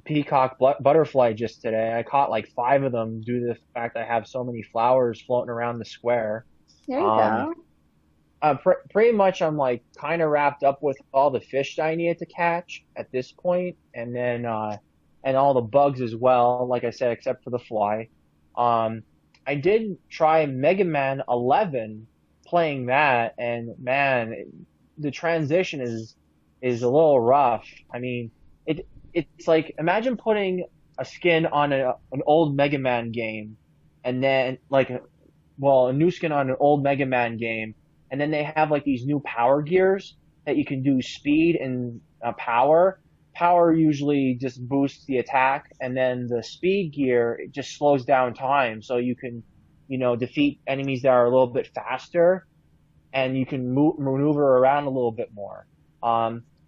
peacock butterfly just today. I caught like 5 of them due to the fact I have so many flowers floating around the square. There you go. Pretty much I'm like kind of wrapped up with all the fish that I needed to catch at this point, and then and all the bugs as well, like I said, except for the fly. I did try Mega Man 11 playing that, and man, the transition is a little rough. I mean, it's like, imagine putting a skin on an old Mega Man game, and then a new skin on an old Mega Man game, and then they have like these new power gears that you can do speed and power. Power usually just boosts the attack, and then the speed gear, it just slows down time, so you can, defeat enemies that are a little bit faster, and you can maneuver around a little bit more.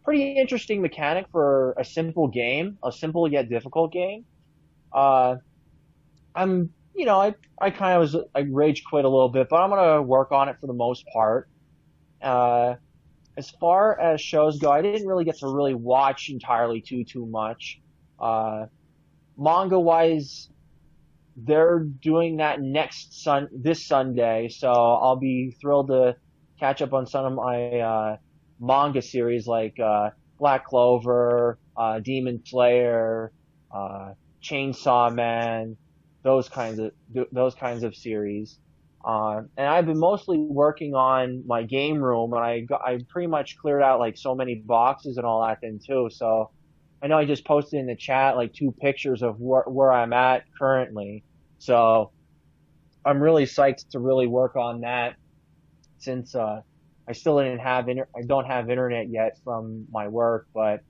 Pretty interesting mechanic for a simple game, a simple yet difficult game. I kind of I rage quit a little bit, but I'm gonna work on it for the most part. As far as shows go, I didn't really get to really watch entirely too much. Manga wise, they're doing that this Sunday, so I'll be thrilled to catch up on some of my manga series like Black Clover, Demon Slayer, Chainsaw Man, those kinds of series. And I've been mostly working on my game room, and I pretty much cleared out like so many boxes and all that then too. So I know I just posted in the chat like 2 pictures of where I'm at currently. So I'm really psyched to really work on that, since I don't have internet yet from my work, but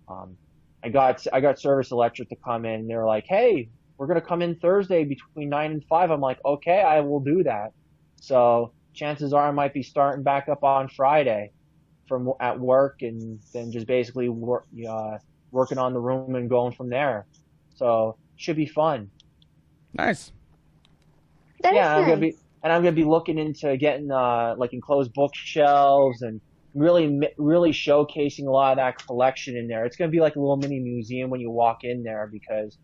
I got Service Electric to come in. They're like, hey, we're going to come in Thursday between 9 and 5. I'm like, okay, I will do that. So chances are I might be starting back up on Friday at work, and then just basically working on the room and going from there. So should be fun. Nice. That is nice. I'm gonna be looking into getting like enclosed bookshelves and really showcasing a lot of that collection in there. It's gonna be like a little mini museum when you walk in there, because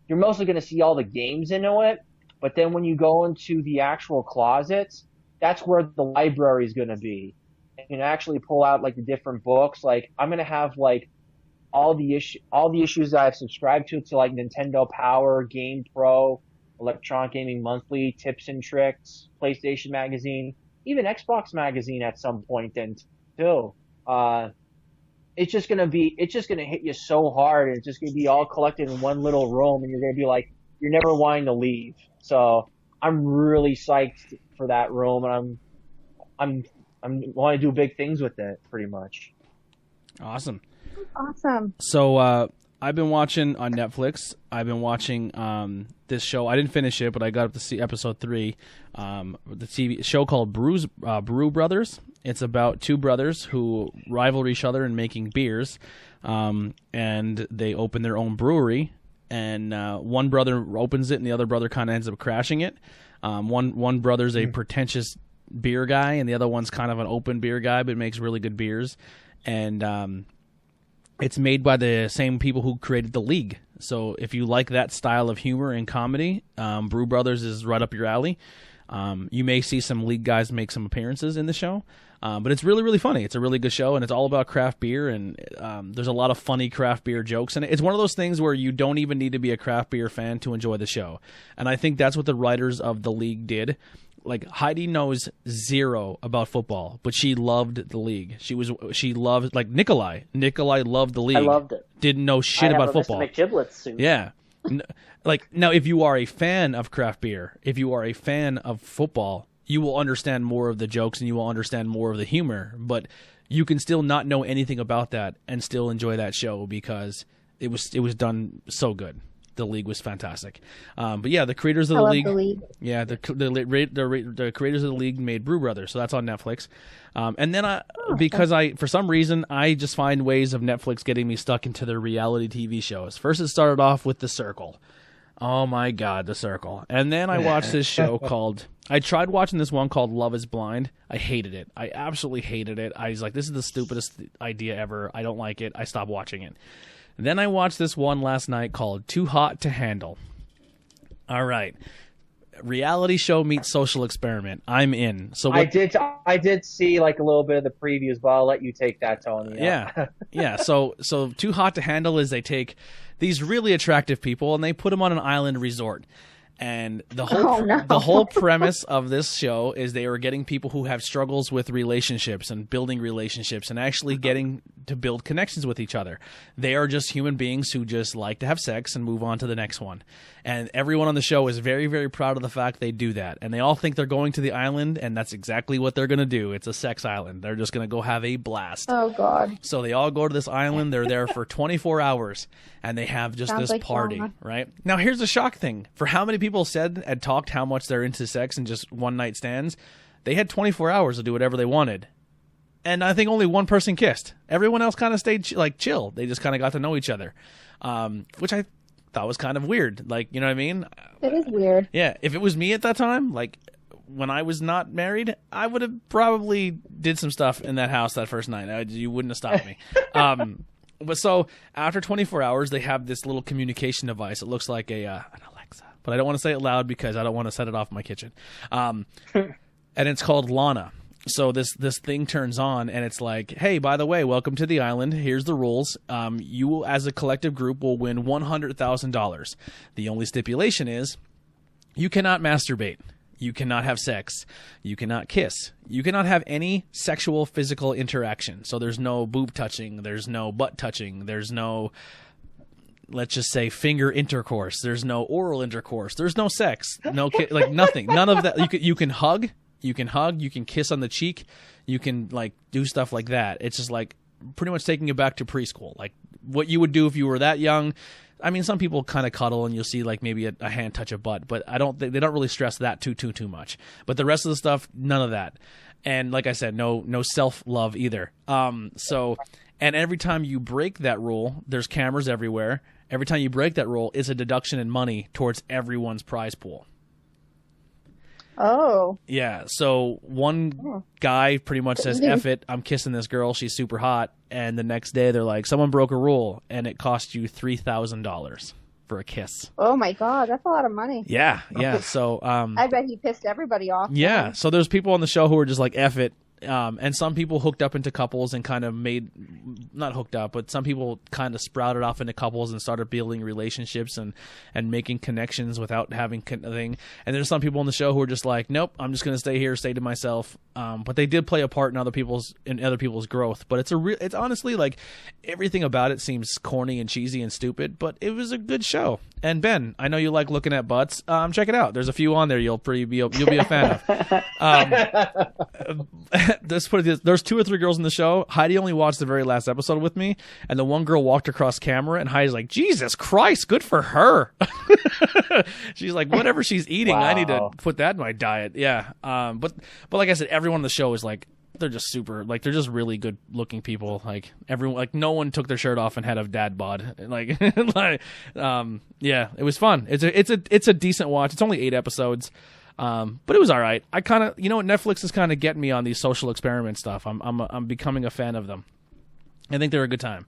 you're mostly gonna see all the games into it, but then when you go into the actual closets, that's where the library is gonna be. You can actually pull out like the different books. Like, I'm gonna have like all the issues that I've subscribed to like Nintendo Power, Game Pro, Electronic Gaming Monthly, Tips and Tricks, PlayStation Magazine, even Xbox Magazine at some point then too. It's just gonna hit you so hard, and it's just gonna be all collected in one little room, and you're gonna be like, you're never wanting to leave. So I'm really psyched for that room, and I'm want to do big things with it, pretty much. Awesome. Awesome. So I've been watching on Netflix. I've been watching this show. I didn't finish it, but I got up to see episode 3. The TV show called Brew Brothers. It's about two brothers who rival each other in making beers, and they open their own brewery. And one brother opens it, and the other brother kind of ends up crashing it. One brother's a pretentious beer guy, and the other one's kind of an open beer guy, but makes really good beers. And it's made by the same people who created The League. So if you like that style of humor and comedy, Brew Brothers is right up your alley. You may see some League guys make some appearances in the show. But it's really, really funny. It's a really good show, and it's all about craft beer, and there's a lot of funny craft beer jokes. And it's one of those things where you don't even need to be a craft beer fan to enjoy the show. And I think that's what the writers of The League did. Like, Heidi knows zero about football, but she loved The League. She loved, like, Nikolai. Nikolai loved The League. I loved it. Didn't know shit about football. I have a Mr. McGiblets suit. Yeah. Like, now, if you are a fan of craft beer, if you are a fan of football, you will understand more of the jokes and you will understand more of the humor, but you can still not know anything about that and still enjoy that show because it was done so good. The League was fantastic. But yeah, the creators of The League. Yeah, the creators of The League made Brew Brothers, so that's on Netflix. And then because for some reason I just find ways of Netflix getting me stuck into their reality TV shows. First it started off with The Circle. Oh my God, The Circle. And then I watched this show I tried watching this one called Love is Blind. I hated it. I absolutely hated it. I was like, this is the stupidest idea ever. I don't like it. I stopped watching it. And then I watched this one last night called Too Hot to Handle. All right. Reality show meets social experiment. I'm in. So I did see like a little bit of the previews, but I'll let you take that, Tony. Yeah. Yeah. So Too Hot to Handle is they take these really attractive people and they put them on an island resort. And the whole premise of this show is they are getting people who have struggles with relationships and building relationships and actually getting to build connections with each other. They are just human beings who just like to have sex and move on to the next one. And everyone on the show is very, very proud of the fact they do that. And they all think they're going to the island, and that's exactly what they're going to do. It's a sex island. They're just going to go have a blast. Oh, God. So they all go to this island. They're there for 24 hours, and they have just Sounds this like party, drama. right? Now, here's the shock thing. For how many people said and talked how much they're into sex and just one-night stands, they had 24 hours to do whatever they wanted. And I think only one person kissed. Everyone else kind of stayed chill. They just kind of got to know each other, which I thought was kind of weird. Like, you know what I mean? It is weird. Yeah. If it was me at that time, like when I was not married, I would have probably did some stuff in that house that first night. You wouldn't have stopped me. But so after 24 hours, they have this little communication device. It looks like an Alexa, but I don't want to say it loud because I don't want to set it off in my kitchen. And it's called Lana. So this thing turns on, and it's like, hey, by the way, welcome to the island. Here's the rules. You, as a collective group, will win $100,000. The only stipulation is you cannot masturbate. You cannot have sex. You cannot kiss. You cannot have any sexual physical interaction. So there's no boob touching. There's no butt touching. There's no, let's just say, finger intercourse. There's no oral intercourse. There's no sex. No like nothing. None of that. You can hug. You can hug. You can kiss on the cheek. You can like do stuff like that. It's just like pretty much taking it back to preschool, like what you would do if you were that young. I mean, some people kind of cuddle and you'll see like maybe a hand touch a butt, but they don't really stress that too much. But the rest of the stuff, none of that. And like I said, no self-love either. So, and every time you break that rule, there's cameras everywhere. Every time you break that rule, it's a deduction in money towards everyone's prize pool. Oh. Yeah, so one guy pretty much says, F it, I'm kissing this girl, she's super hot. And the next day they're like, someone broke a rule, and it cost you $3,000 for a kiss. Oh my God, that's a lot of money. Yeah. So I bet he pissed everybody off. Yeah, so there's people on the show who are just like, F it. And some people hooked up into couples and kind of not hooked up, but some people kind of sprouted off into couples and started building relationships and making connections without having thing. And there's some people on the show who are just like, nope, I'm just going to stay here, stay to myself. But they did play a part in other people's growth. But it's honestly like everything about it seems corny and cheesy and stupid, but it was a good show. And Ben, I know you like looking at butts. Check it out. There's a few on there you'll be a fan of. There's 2 or 3 girls in the show. Heidi only watched the very last episode. episode with me, and the one girl walked across camera, and Heidi's like, Jesus Christ, good for her. She's like, whatever she's eating, I need to put that in my diet. Yeah. But like I said, everyone on the show is like, they're just super, like, they're just really good looking people. Like, everyone, like, no one took their shirt off and had a dad bod. Like, yeah, it was fun. It's a decent watch. It's only 8 episodes. But it was all right. I kind of, Netflix is kind of getting me on these social experiment stuff. I'm becoming a fan of them. I think they're a good time.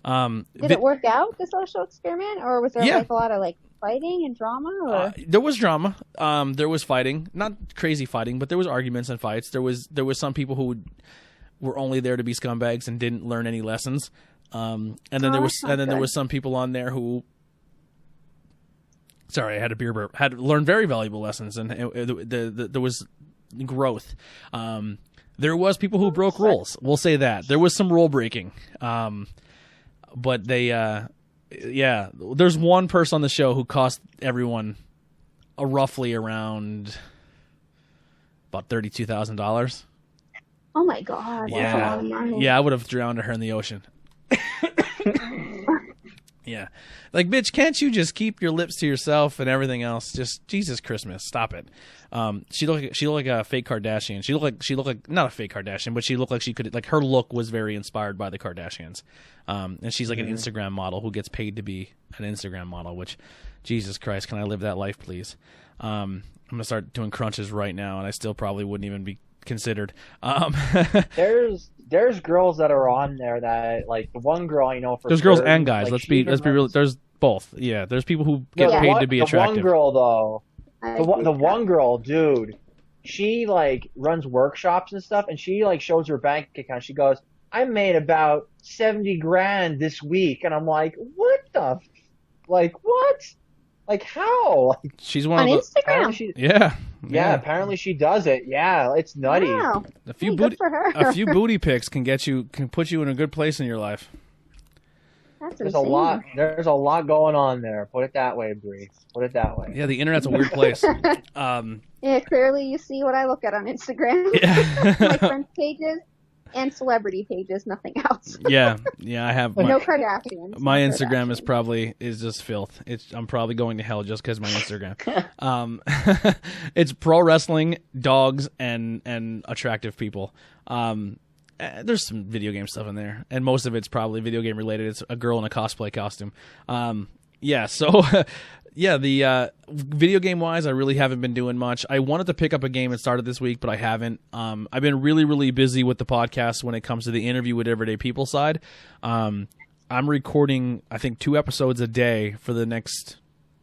Did it work out, the social experiment, or was there like a lot of like fighting and drama? Or? There was drama. There was fighting, not crazy fighting, but there was arguments and fights. There was some people who were only there to be scumbags and didn't learn any lessons. And then there was some people on there who. Sorry, I had a beer burp. Had learned very valuable lessons, and there was growth. There was people who broke rules. We'll say that there was some rule breaking. But they, there's one person on the show who cost everyone roughly around about $32,000. Oh my God! Yeah, that's a lot of money. Yeah, I would have drowned her in the ocean. Yeah. Like, bitch, can't you just keep your lips to yourself and everything else? Just Jesus Christmas, stop it. She looked like a fake Kardashian. She looked like not a fake Kardashian, but she looked like she could, like, her look was very inspired by the Kardashians. And she's like an Instagram model who gets paid to be an Instagram model, which, Jesus Christ, can I live that life, please? I'm going to start doing crunches right now, and I still probably wouldn't even be considered. There's girls that are on there that, like, the one girl I know for there's sure, girls and guys. like, let's be real. There's both. Yeah, there's people who get paid to be attractive. The one girl though, the one girl, dude, she like runs workshops and stuff, and she like shows her bank account. She goes, "I made about 70 grand this week," and I'm like, "What the, like what?" Like how? She's one on of the Instagram. Yeah, apparently she does it. Yeah, it's nutty. Wow. A few booty pics can put you in a good place in your life. That's There's insane. There's a lot going on there. Put it that way, Bree. Put it that way. Yeah, the internet's a weird place. Yeah, clearly you see what I look at on Instagram. Yeah. My friends' pages and celebrity pages, nothing else. Yeah, I have No Kardashians. My Instagram is just filth. I'm probably going to hell just because my Instagram. It's pro wrestling, dogs, and attractive people. There's some video game stuff in there, and most of it's probably video game related. It's a girl in a cosplay costume. The video game wise, I really haven't been doing much. I wanted to pick up a game and started this week, but I haven't. I've been really, really busy with the podcast when it comes to the interview with everyday people side. I'm recording, I think, 2 episodes a day for the next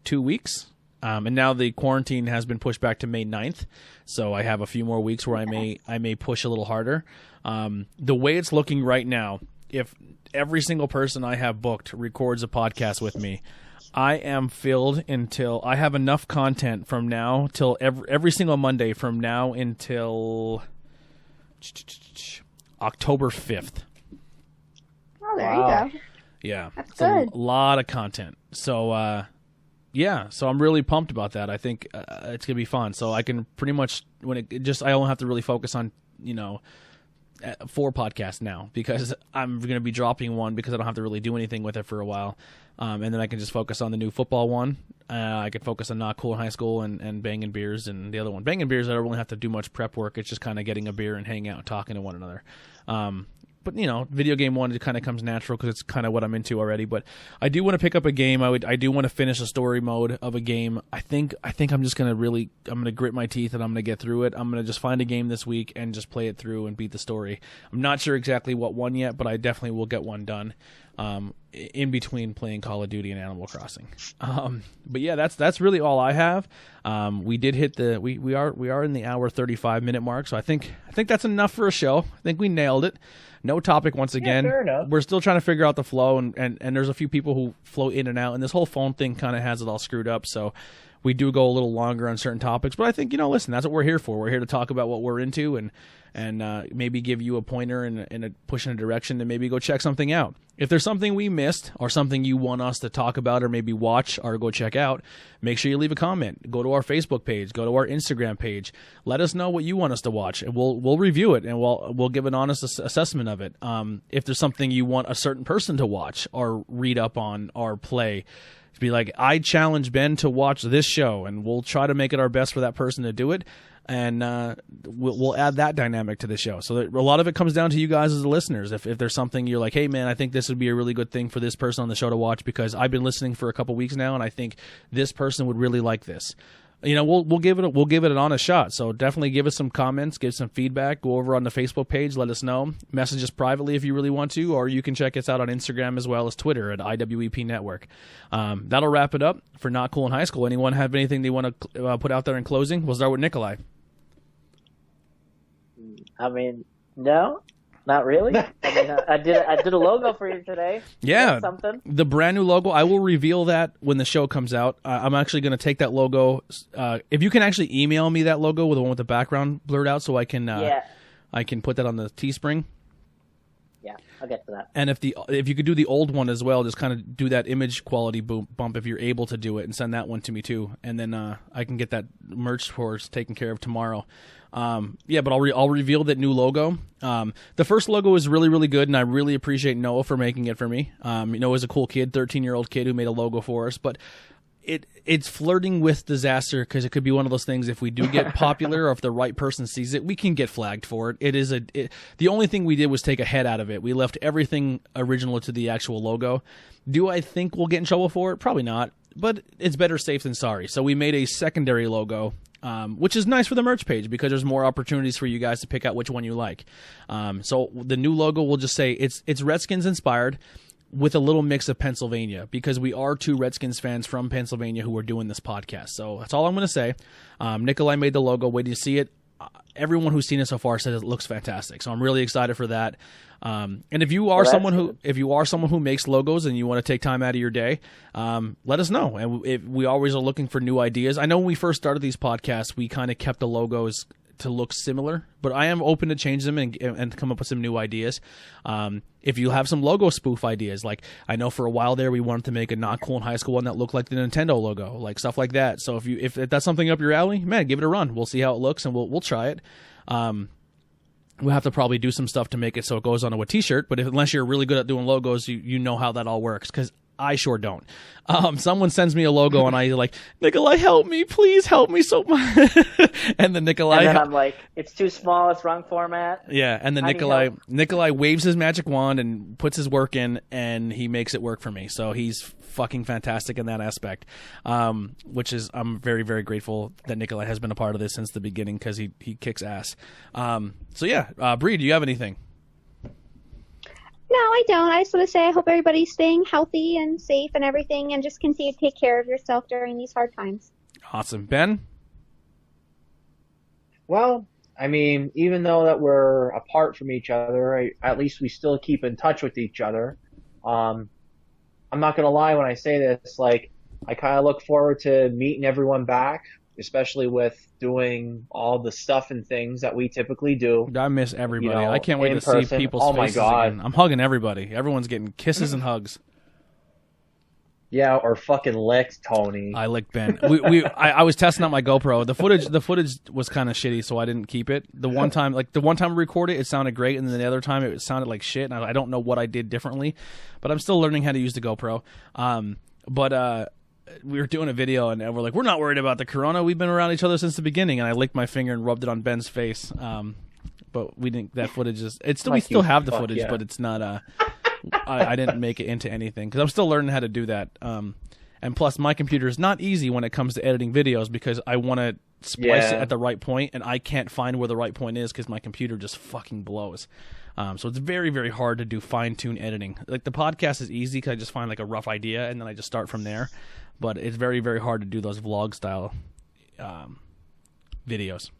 2 weeks. And now the quarantine has been pushed back to May 9th, so I have a few more weeks where I may push a little harder. The way it's looking right now, if every single person I have booked records a podcast with me, I am filled until I have enough content from now till every single Monday from now until October 5th. Oh, there you go. Yeah, That's it's good. a lot of content. So, so I'm really pumped about that. I think it's gonna be fun. So I can pretty much I only have to really focus on 4 podcasts now because I'm gonna be dropping one because I don't have to really do anything with it for a while, and then I can just focus on the new football one. I can focus on Not Cool in High School and Banging Beers and the other one. Banging Beers, I don't really have to do much prep work. It's just kind of getting a beer and hanging out and talking to one another. But, video game one, it kind of comes natural because it's kind of what I'm into already. But I do want to pick up a game. I do want to finish a story mode of a game. I think I'm just going to I'm going to grit my teeth and I'm going to get through it. I'm going to just find a game this week and just play it through and beat the story. I'm not sure exactly what one yet, but I definitely will get one done in between playing Call of Duty and Animal Crossing. But yeah, that's really all I have. We did hit we are in the hour 35 minute mark, so I think that's enough for a show. I think we nailed it. No topic once again. Fair enough. We're still trying to figure out the flow, and there's a few people who flow in and out, and this whole phone thing kind of has it all screwed up, so we do go a little longer on certain topics. But I think, listen, that's what we're here for. We're here to talk about what we're into and and maybe give you a pointer and a push in a direction to maybe go check something out. If there's something we missed or something you want us to talk about or maybe watch or go check out, make sure you leave a comment. Go to our Facebook page, go to our Instagram page. Let us know what you want us to watch, and we'll review it, and we'll give an honest assessment of it. If there's something you want a certain person to watch or read up on or play, to be like, I challenge Ben to watch this show, and we'll try to make it our best for that person to do it. And we'll add that dynamic to the show. So a lot of it comes down to you guys as the listeners. If there's something you're like, hey, man, I think this would be a really good thing for this person on the show to watch because I've been listening for a couple weeks now, and I think this person would really like this. We'll give it an honest shot. So definitely give us some comments, give some feedback. Go over on the Facebook page, let us know. Message us privately if you really want to, or you can check us out on Instagram as well as Twitter at IWEP Network. That'll wrap it up for Not Cool in High School. Anyone have anything they want to put out there in closing? We'll start with Nikolai. I mean, no, not really. I mean, I did a logo for you today. Yeah, something. The brand new logo. I will reveal that when the show comes out. I'm actually going to take that logo. If you can actually email me that logo with the one with the background blurred out, so I can I can put that on the Teespring. Yeah, I'll get to that. And if you could do the old one as well, just kind of do that image quality bump if you're able to do it, and send that one to me too. And then I can get that merch course taken care of tomorrow. But I'll reveal that new logo. The first logo is really, really good, and I really appreciate Noah for making it for me. Noah's a cool kid, 13-year-old kid who made a logo for us, but it's flirting with disaster because it could be one of those things. If we do get popular, or if the right person sees it, we can get flagged for it. The only thing we did was take a head out of it. We left everything original to the actual logo. Do I think we'll get in trouble for it? Probably not, but it's better safe than sorry. So we made a secondary logo. Which is nice for the merch page because there's more opportunities for you guys to pick out which one you like. So the new logo will just say it's Redskins inspired with a little mix of Pennsylvania because we are two Redskins fans from Pennsylvania who are doing this podcast. So that's all I'm going to say. Nikolai made the logo. Wait till you see it. Everyone who's seen it so far says it looks fantastic. So I'm really excited for that. And if you are someone who makes logos and you want to take time out of your day, let us know. And we always are looking for new ideas. I know when we first started these podcasts, we kind of kept the logos to look similar, but I am open to change them and come up with some new ideas. If you have some logo spoof ideas, like I know for a while there we wanted to make a Not Cool in High School one that looked like the Nintendo logo, like stuff like that. So if that's something up your alley, man, give it a run. We'll see how it looks and we'll try it. We'll have to probably do some stuff to make it so it goes onto a T-shirt, but unless you're really good at doing logos, you know how that all works, because I sure don't. Someone sends me a logo and I like, Nikolai, help me, please help me so much. And then Nikolai, and then I'm like, it's too small, it's wrong format. Yeah, and then Nikolai waves his magic wand and puts his work in, and he makes it work for me. So he's fucking fantastic in that aspect, which is I'm very, very grateful that Nikolai has been a part of this since the beginning because he kicks ass. Bree, do you have anything? No, I don't. I just want to say I hope everybody's staying healthy and safe and everything, and just continue to take care of yourself during these hard times. Awesome. Ben? Well, I mean, even though that we're apart from each other, at least we still keep in touch with each other. I'm not going to lie when I say this, like, I kind of look forward to meeting everyone back, especially with doing all the stuff and things that we typically do. I miss everybody. I can't wait to person. see people's faces again. I'm hugging everybody. Everyone's getting kisses and hugs. Yeah, or fucking licked Tony. I licked Ben. I was testing out my GoPro. The footage was kind of shitty, so I didn't keep it. The one time we recorded it sounded great, and then the other time it sounded like shit, and I don't know what I did differently, but I'm still learning how to use the GoPro. We were doing a video, and we're like, we're not worried about the corona. We've been around each other since the beginning, and I licked my finger and rubbed it on Ben's face. But we didn't. That footage is. We still have the footage, yeah. But it's not. I didn't make it into anything because I'm still learning how to do that. And plus, my computer is not easy when it comes to editing videos because I want to splice it at the right point, and I can't find where the right point is because my computer just fucking blows. So it's very, very hard to do fine-tune editing. Like the podcast is easy because I just find like a rough idea and then I just start from there. But it's very, very hard to do those vlog-style videos.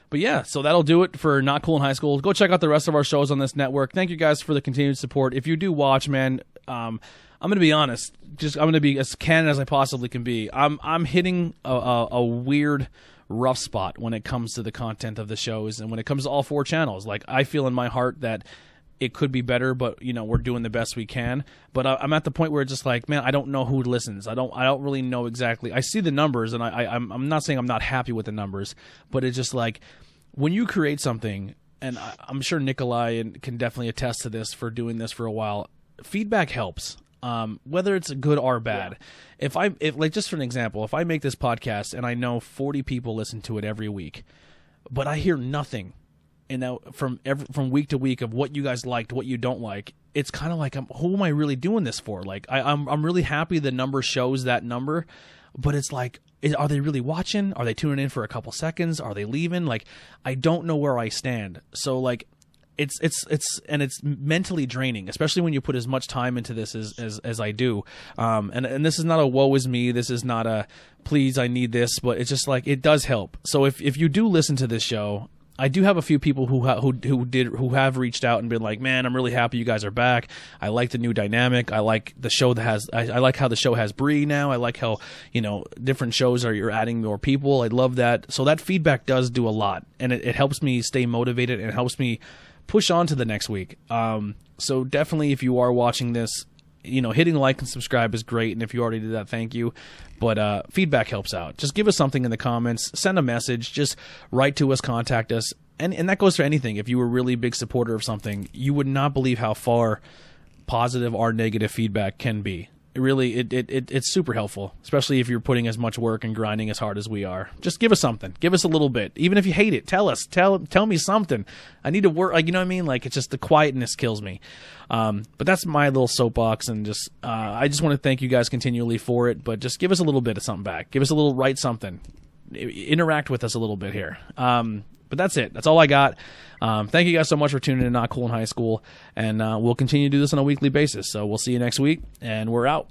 But yeah, so that'll do it for Not Cool in High School. Go check out the rest of our shows on this network. Thank you guys for the continued support. If you do watch, man, I'm going to be honest. I'm going to be as candid as I possibly can be. I'm hitting a weird rough spot when it comes to the content of the shows and when it comes to all 4 channels. Like, I feel in my heart that it could be better, but we're doing the best we can. But I'm at the point where it's just like, man, I don't know who listens. I don't really know exactly. I see the numbers, and I'm not saying I'm not happy with the numbers, but it's just like when you create something, and I'm sure Nikolai can definitely attest to this for doing this for a while. Feedback helps, whether it's good or bad. Yeah. If like, just for an example, if I make this podcast and I know 40 people listen to it every week, but I hear nothing, from week to week of what you guys liked, what you don't like, it's kind of like, who am I really doing this for? Like, I'm really happy the number shows that number, but it's like, are they really watching? Are they tuning in for a couple seconds? Are they leaving? Like, I don't know where I stand. So like, it's mentally draining, especially when you put as much time into this as I do. And this is not a woe is me. This is not a please, I need this, but it's just like, it does help. So if you do listen to this show, I do have a few people who have reached out and been like, man, I'm really happy you guys are back. I like the new dynamic. I like the show I like how the show has Bree now. I like how, different shows you're adding more people. I love that. So that feedback does do a lot, and it helps me stay motivated and it helps me push on to the next week. So definitely, if you are watching this, hitting like and subscribe is great. And if you already did that, thank you. But feedback helps out. Just give us something in the comments, send a message, just write to us, contact us. And that goes for anything. If you were a really big supporter of something, you would not believe how far positive or negative feedback can be. It really, it's super helpful, especially if you're putting as much work and grinding as hard as we are. Just give us something. Give us a little bit. Even if you hate it, tell us. Tell me something. I need to work. Like, you know what I mean? Like, it's just the quietness kills me. But that's my little soapbox, and just I just want to thank you guys continually for it. But just give us a little bit of something back. Give us a little write something. Interact with us a little bit here. But that's it. That's all I got. Thank you guys so much for tuning in to Not Cool in High School, and we'll continue to do this on a weekly basis. So we'll see you next week, and we're out.